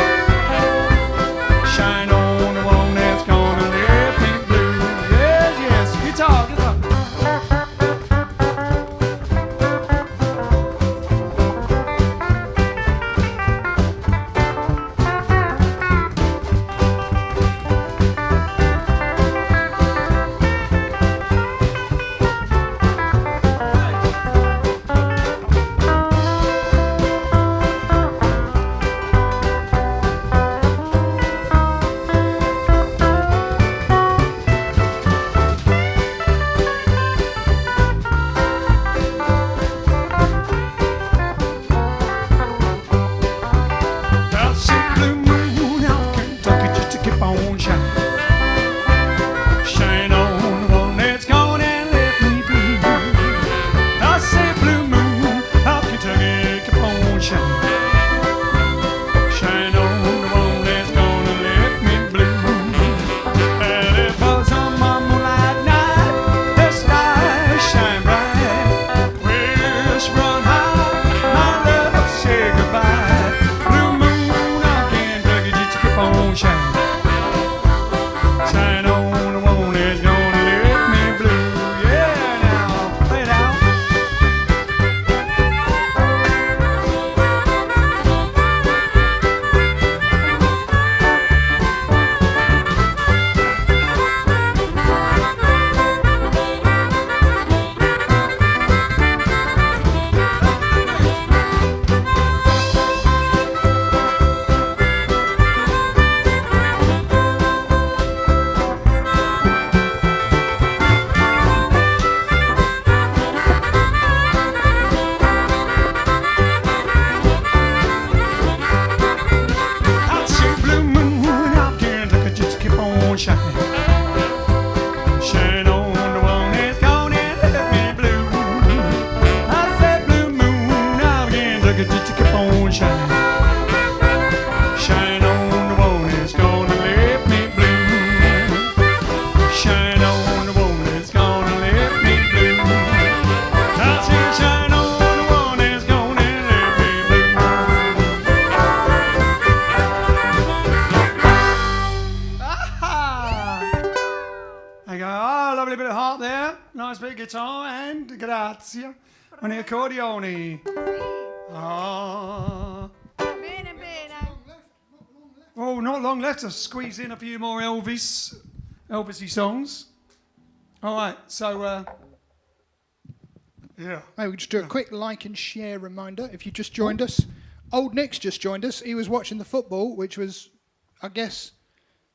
Shine on the one that's gonna let me blue. Yes, yes, guitar, guitar. I'll say blue moon of Kentucky, just to keep on shining. Shine on the one that's gone and left me blue. I say blue moon of Kentucky, keep on shining. Shine on the one that's gonna let me blue. And it was on my moonlight night, the stars shine bright. Whisper on high, my love, say goodbye. Blue moon of Kentucky, just keep on shining. shine. Shine on the one that's gone and left me blue. I said, blue moon, now again, look at you, keep on shining. Shine on the one that's gone and left me blue. Shine on the one that's gone and left me blue. I said, shine on the one that's gone and left me blue. I go, oh, lovely bit of harp there, nice bit of guitar, and grazie on the accordione. Ah. Bene, bene. Oh, not long left to squeeze in a few more Elvis-y songs. All right, so, yeah. Maybe we just do a quick like and share reminder if you just joined us. Old Nick's just joined us. He was watching the football, which was, I guess,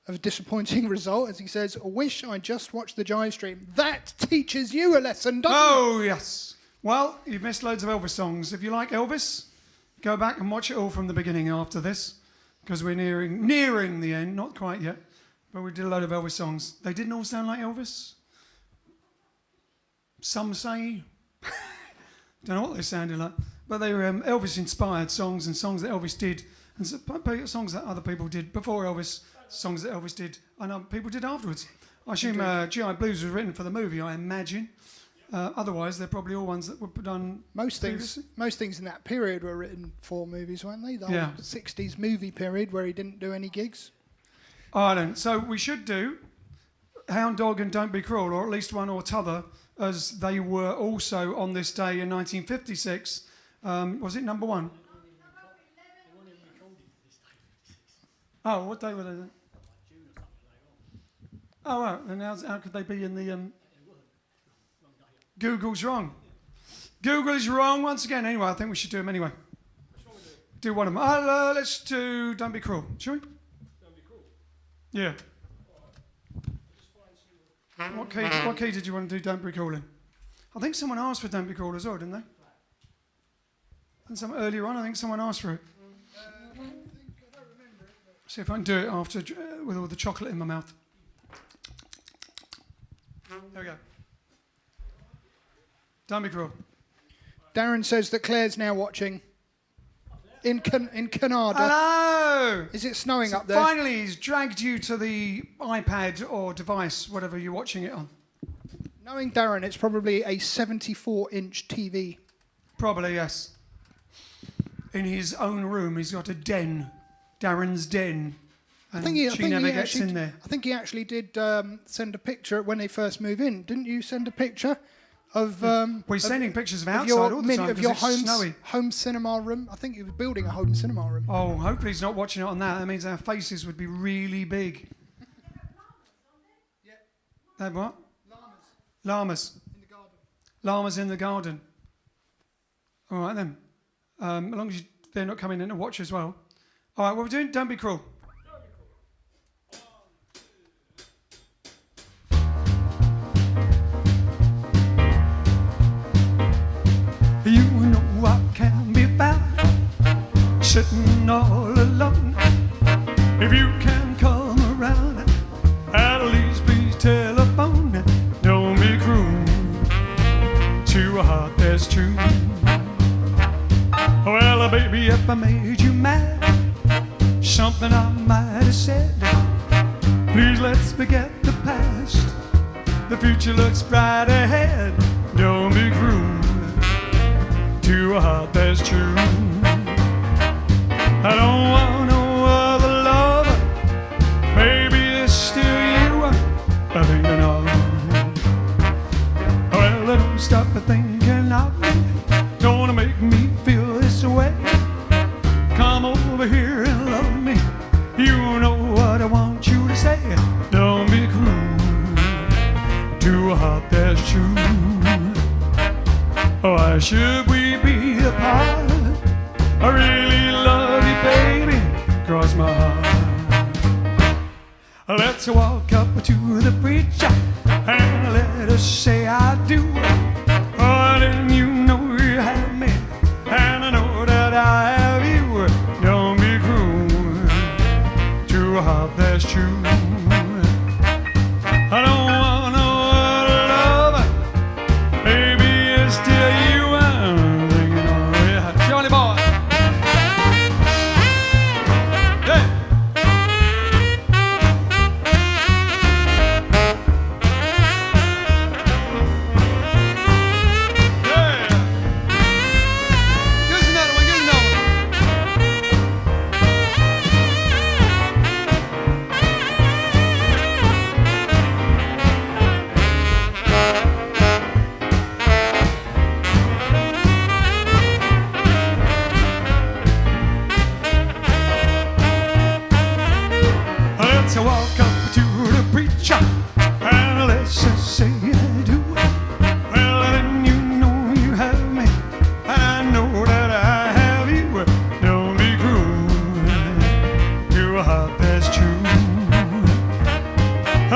a disappointing result, as he says, I wish I just watched the JiveStream. That teaches you a lesson, doesn't Oh, yes. Well, you've missed loads of Elvis songs. If you like Elvis, go back and watch it all from the beginning after this, because we're nearing the end, not quite yet, but we did a load of Elvis songs. They didn't all sound like Elvis. Some say, don't know what they sounded like, but they were Elvis-inspired songs and songs that Elvis did, and songs that other people did before Elvis, songs that Elvis did, and people did afterwards. I assume GI Blues was written for the movie, I imagine. Otherwise, they're probably all ones that were done Most previously. things in that period were written for movies, weren't they? The Yeah. whole 60s movie period where he didn't do any gigs. All right, then. So we should do Hound Dog and Don't Be Cruel, or at least one or t'other, as they were also on this day in 1956. Was it number one? Oh, what day were they then? Oh, right. And how could they be in the... Google's wrong. Google is wrong once again. Anyway, I think we should do them anyway. Do one of them. Let's do Don't Be Cruel, shall we? Don't be cruel. Yeah. What key did you want to do Don't Be Cruel in? I think someone asked for Don't Be Cruel as well, didn't they? And some earlier on, I think someone asked for it. See if I can do it after with all the chocolate in my mouth. There we go. Don't Be Cruel. Darren says that Claire's now watching in Canada. Hello! Is it snowing So up there? finally, he's dragged you to the iPad or device, whatever you're watching it on. Knowing Darren, it's probably a 74-inch TV. Probably, yes. In his own room, he's got a den. Darren's den. And she never gets in there. I think he actually did send a picture when they first moved in. Didn't you send a picture of... We're sending pictures of outside your, all the time of your because it's snowy. home cinema room. I think he was building a home cinema room. Oh, hopefully he's not watching it on that. That means our faces would be really big. They have what? Llamas. In the garden. Llamas in the garden. All right, then. As long as they're not coming in to watch as well. All right, what we're doing, Don't Be Cruel. You know I can be found sitting all alone. If you can come around, at least please telephone. Don't be cruel to a heart that's true. Well, baby, if I made you mad, something I might have said, please let's forget the past. The future looks bright ahead. Don't be cruel to a heart that's true. I don't want no other lover. Maybe it's still you I'm thinking of. Well, don't stop thinking of me. Gonna make me feel this way. Come over here and love me. You know what I want you to say. Don't be cruel to a heart that's true. Why should we be apart? I really love you, baby, cross my heart. Let's walk up to the preacher and let us say I do. Oh, then you know you have me, and I know that I have you. Don't be cruel to a heart that's true.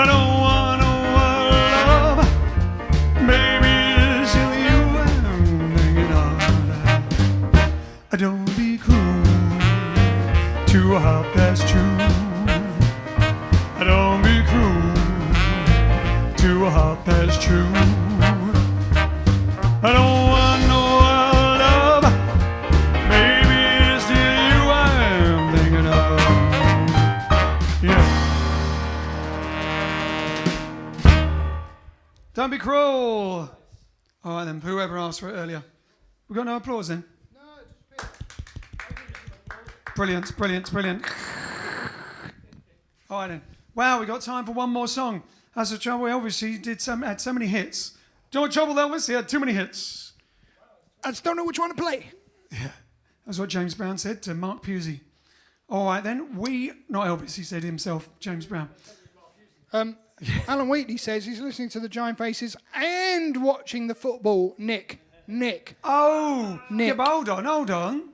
I don't want no love. Baby, it's still you I'm thinking of. Don't be cruel to a heart that's true. Don't be cruel to a heart that's true. I don't want no love. Baby, it's still you I'm thinking of. Yeah. Don't be cruel. All right then, whoever asked for it earlier. We got no applause then? Brilliant, brilliant, brilliant. All right then. Wow, we got time for one more song. That's the trouble. Elvis, he had so many hits. Do you know what trouble, Elvis? He had too many hits. I just don't know which one to play. Yeah, that's what James Brown said to Mark Pusey. All right then, not Elvis, he said himself, James Brown. Alan Wheatley says he's listening to the Jive Aces and watching the football. Nick. Oh, Nick. Yeah, but hold on.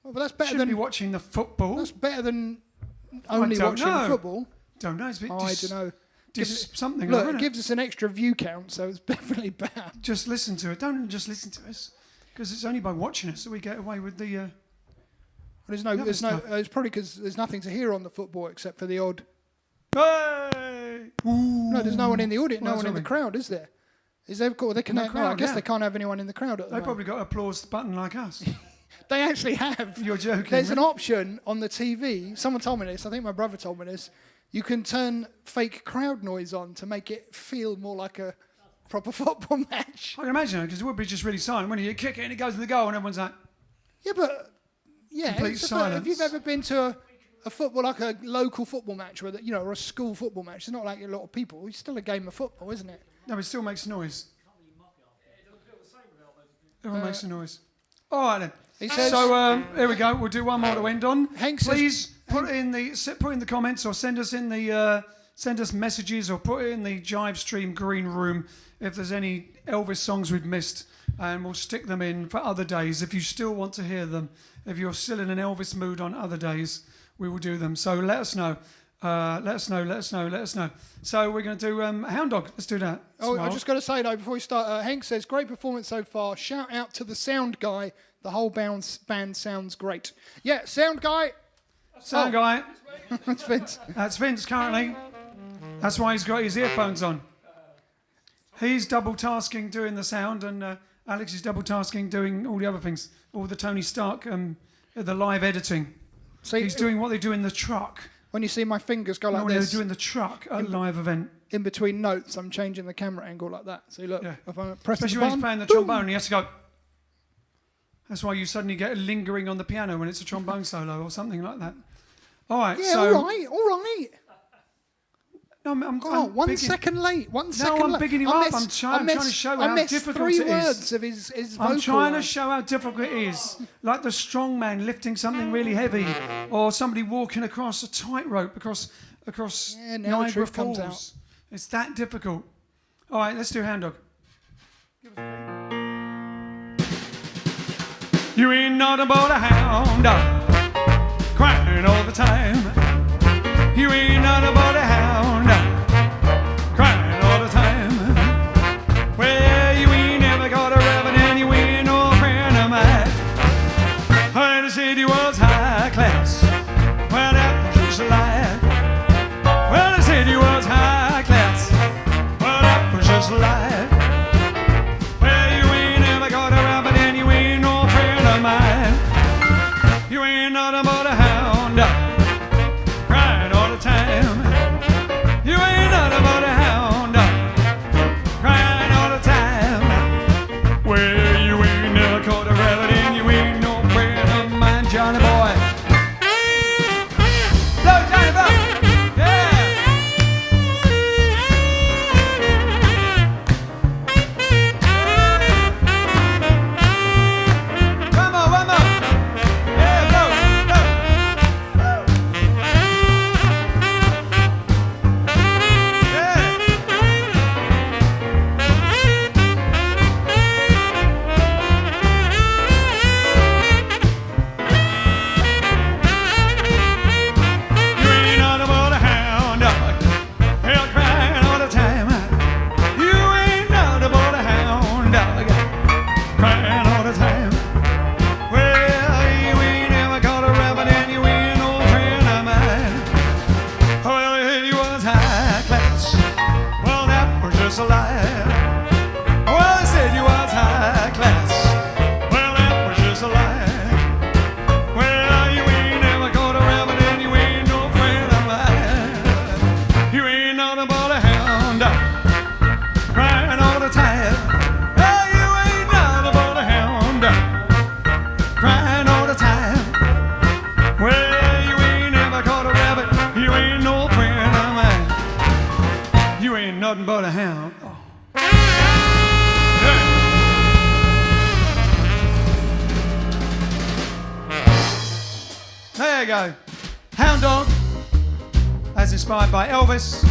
Well, that's better Shouldn't than be watching the football. That's better than only don't watching know. football. Don't know. It's a bit I don't know. something. Look, isn't it gives us an extra view count, so it's definitely bad. Just listen to it. Don't just listen to us, because it's only by watching us that we get away with the. It's probably because there's nothing to hear on the football except for the odd. Hey! Ooh. No, there's no one in the audience, Well, no one in the crowd, is there? Is there? They can. No I crowd, guess yeah. they can't have anyone in the crowd at the They moment. probably got an applause button like us. They actually have. You're joking. There's an right? option on the TV. Someone told me this. I think my brother told me this. You can turn fake crowd noise on to make it feel more like a proper football match. I can imagine, because it would be just really silent when you kick it and it goes to the goal and everyone's like, Yeah, but Complete it's just like, if silence. you've ever been to a football, like a local football match, or a school football match, it's not like a lot of people. It's still a game of football, isn't it? no, it still makes noise. Everyone makes a noise. All right then. He says, So here we go. We'll do one more to end on. Hank says- Please put in the comments, or send us messages, or put it in the JiveStream green room if there's any Elvis songs we've missed, and we'll stick them in for other days if you still want to hear them. If you're still in an Elvis mood on other days, we will do them. So let us know. Let us know. So we're going to do Hound Dog. Let's do that. Oh, I Smile. just got to say though, before we start, Hank says, great performance so far. Shout out to the sound guy. The whole band sounds great. Yeah, sound guy. Sound guy. That's Vince. That's Vince currently. That's why he's got his earphones on. He's double tasking doing the sound, and Alex is double tasking doing all the other things, all the Tony Stark, the live editing. See, He's doing what they do in the truck. when you see my fingers go like When they this, do in the truck at a live event. in between notes, I'm changing the camera angle like that. See, look, Yeah. if I press Especially the when button, he's playing the boom. trombone, he has to go. That's why you suddenly get lingering on the piano when it's a trombone solo or something like that. All right, Yeah, so all right. no, I'm Oh, 1 bigging- second late. 1 second I'm late. bigging him I up. missed- I'm trying to missed- show I how missed difficult 3 it is. words of his vocal. I'm trying to line. show how difficult it is. Like the strong man lifting something really heavy, or somebody walking across a tightrope across Yeah, now the Niagara truth comes Falls. It's that difficult. All right, let's do Hound Dog. You ain't nothing but a hound dog, crying all the time. You ain't nothing but a hound dog, crying all the time. Well, you ain't never got a rabbit and you ain't no friend of mine. I said you was high class. Well, that was just a lie. Well, I said you was high class. Well, that was just a lie. Well, you ain't never got a rabbit and you ain't no friend of mine. You ain't nothing but a hound dog, crying all the time. a lie. Well, they said you was high class. Well, that was just a lie. Well, you ain't never caught a rabbit and you ain't no friend of mine. You ain't nothing but a hound dog, crying all the time. Oh, you ain't nothing but a hound dog, crying all the time. Well, you ain't never caught a rabbit, you ain't no friend of mine. You ain't nothing but a hound. Oh. There you go. Hound Dog, as inspired by Elvis,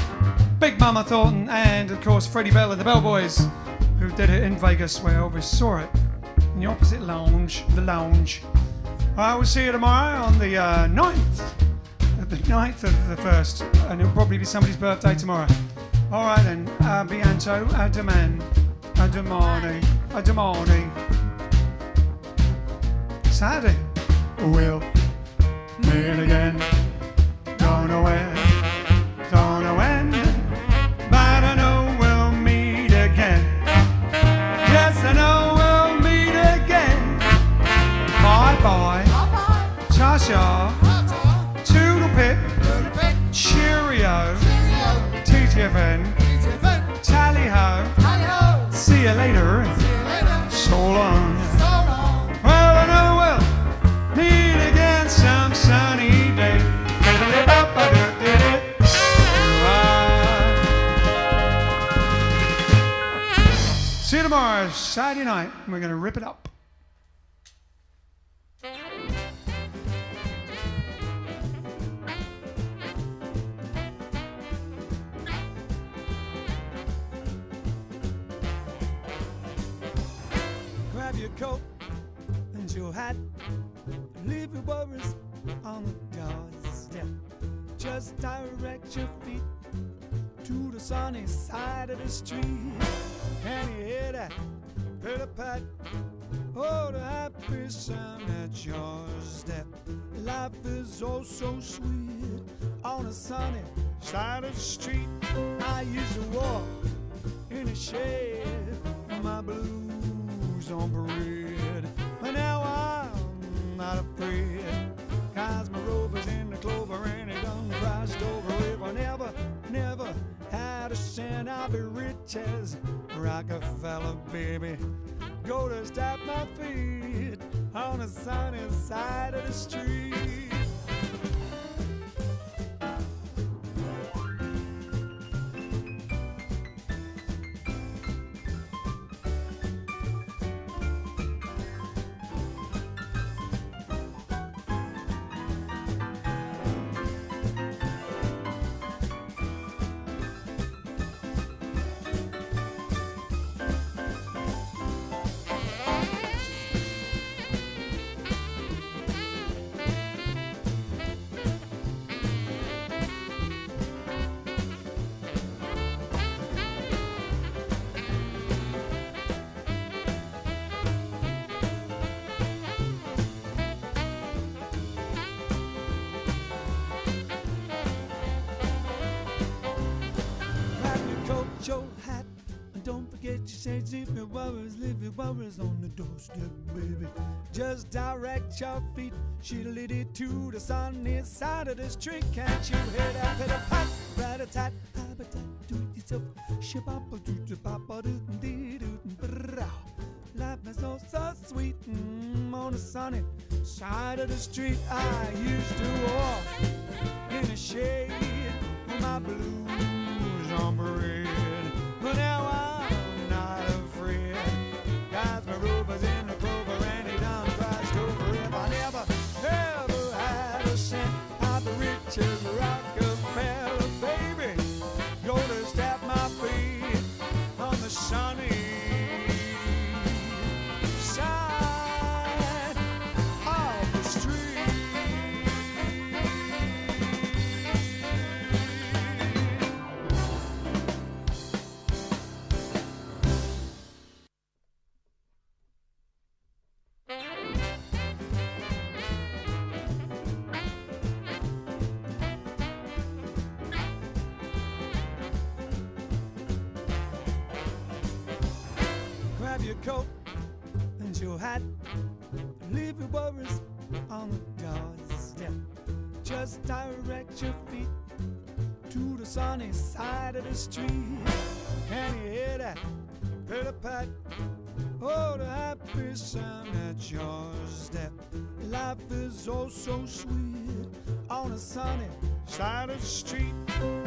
Big Mama Thornton, and of course Freddie Bell and the Bellboys, who did it in Vegas where Elvis saw it in the opposite lounge, the lounge. I will see you tomorrow on the 9th of the 1st, and it'll probably be somebody's birthday tomorrow. All right then, Bianto, Adaman, Adamani, Adamani. Saturday, we'll meet again. Don't know where, don't know when, but I know we'll meet again. Yes, I know we'll meet again. Bye bye. Ta-ta. Toodle pip. Cheerio. TTFN. Tally ho. See you later. So long. Well, I know we'll meet again some sunny day. See you tomorrow, Saturday night. We're going to rip it up. Grab your coat and your hat, leave your worries on the doorstep. Just direct your feet to the sunny side of the street. And you hear that pitter-pat, oh, the happy sound at your step. Life is oh so sweet on the sunny side of the street. I used to walk in the shade, my blues on parade, but now I'm not afraid, 'cause my rover's in the clover and he done crossed over. If I never had a cent, I'd be rich as Rockefeller, baby. Go to stop my feet on the sunny side of the street. Your hat, and don't forget your shades. Leave your worries on the doorstep, baby. Just direct your feet, shiddly to the sunny side of the street. Can't you hear that pitter pat, rat-a-tat, habitat, do it yourself, shabapa, do the papa, do dee do. Life is so sweet on the sunny side of the street. I used to walk in the shade with my blues on parade. But now I'm not afraid, 'cause my rover's in the clover and he done crossed over. If I never had a cent, I'd be rich as Rockefeller, baby. Go to step my feet on the sunny side of the street. your coat and your hat. Leave your worries on the doorstep. Just direct your feet to the sunny side of the street, and you hear that pitter-pat, oh, the happy sound at your step. Life is oh so sweet on the sunny side of the street.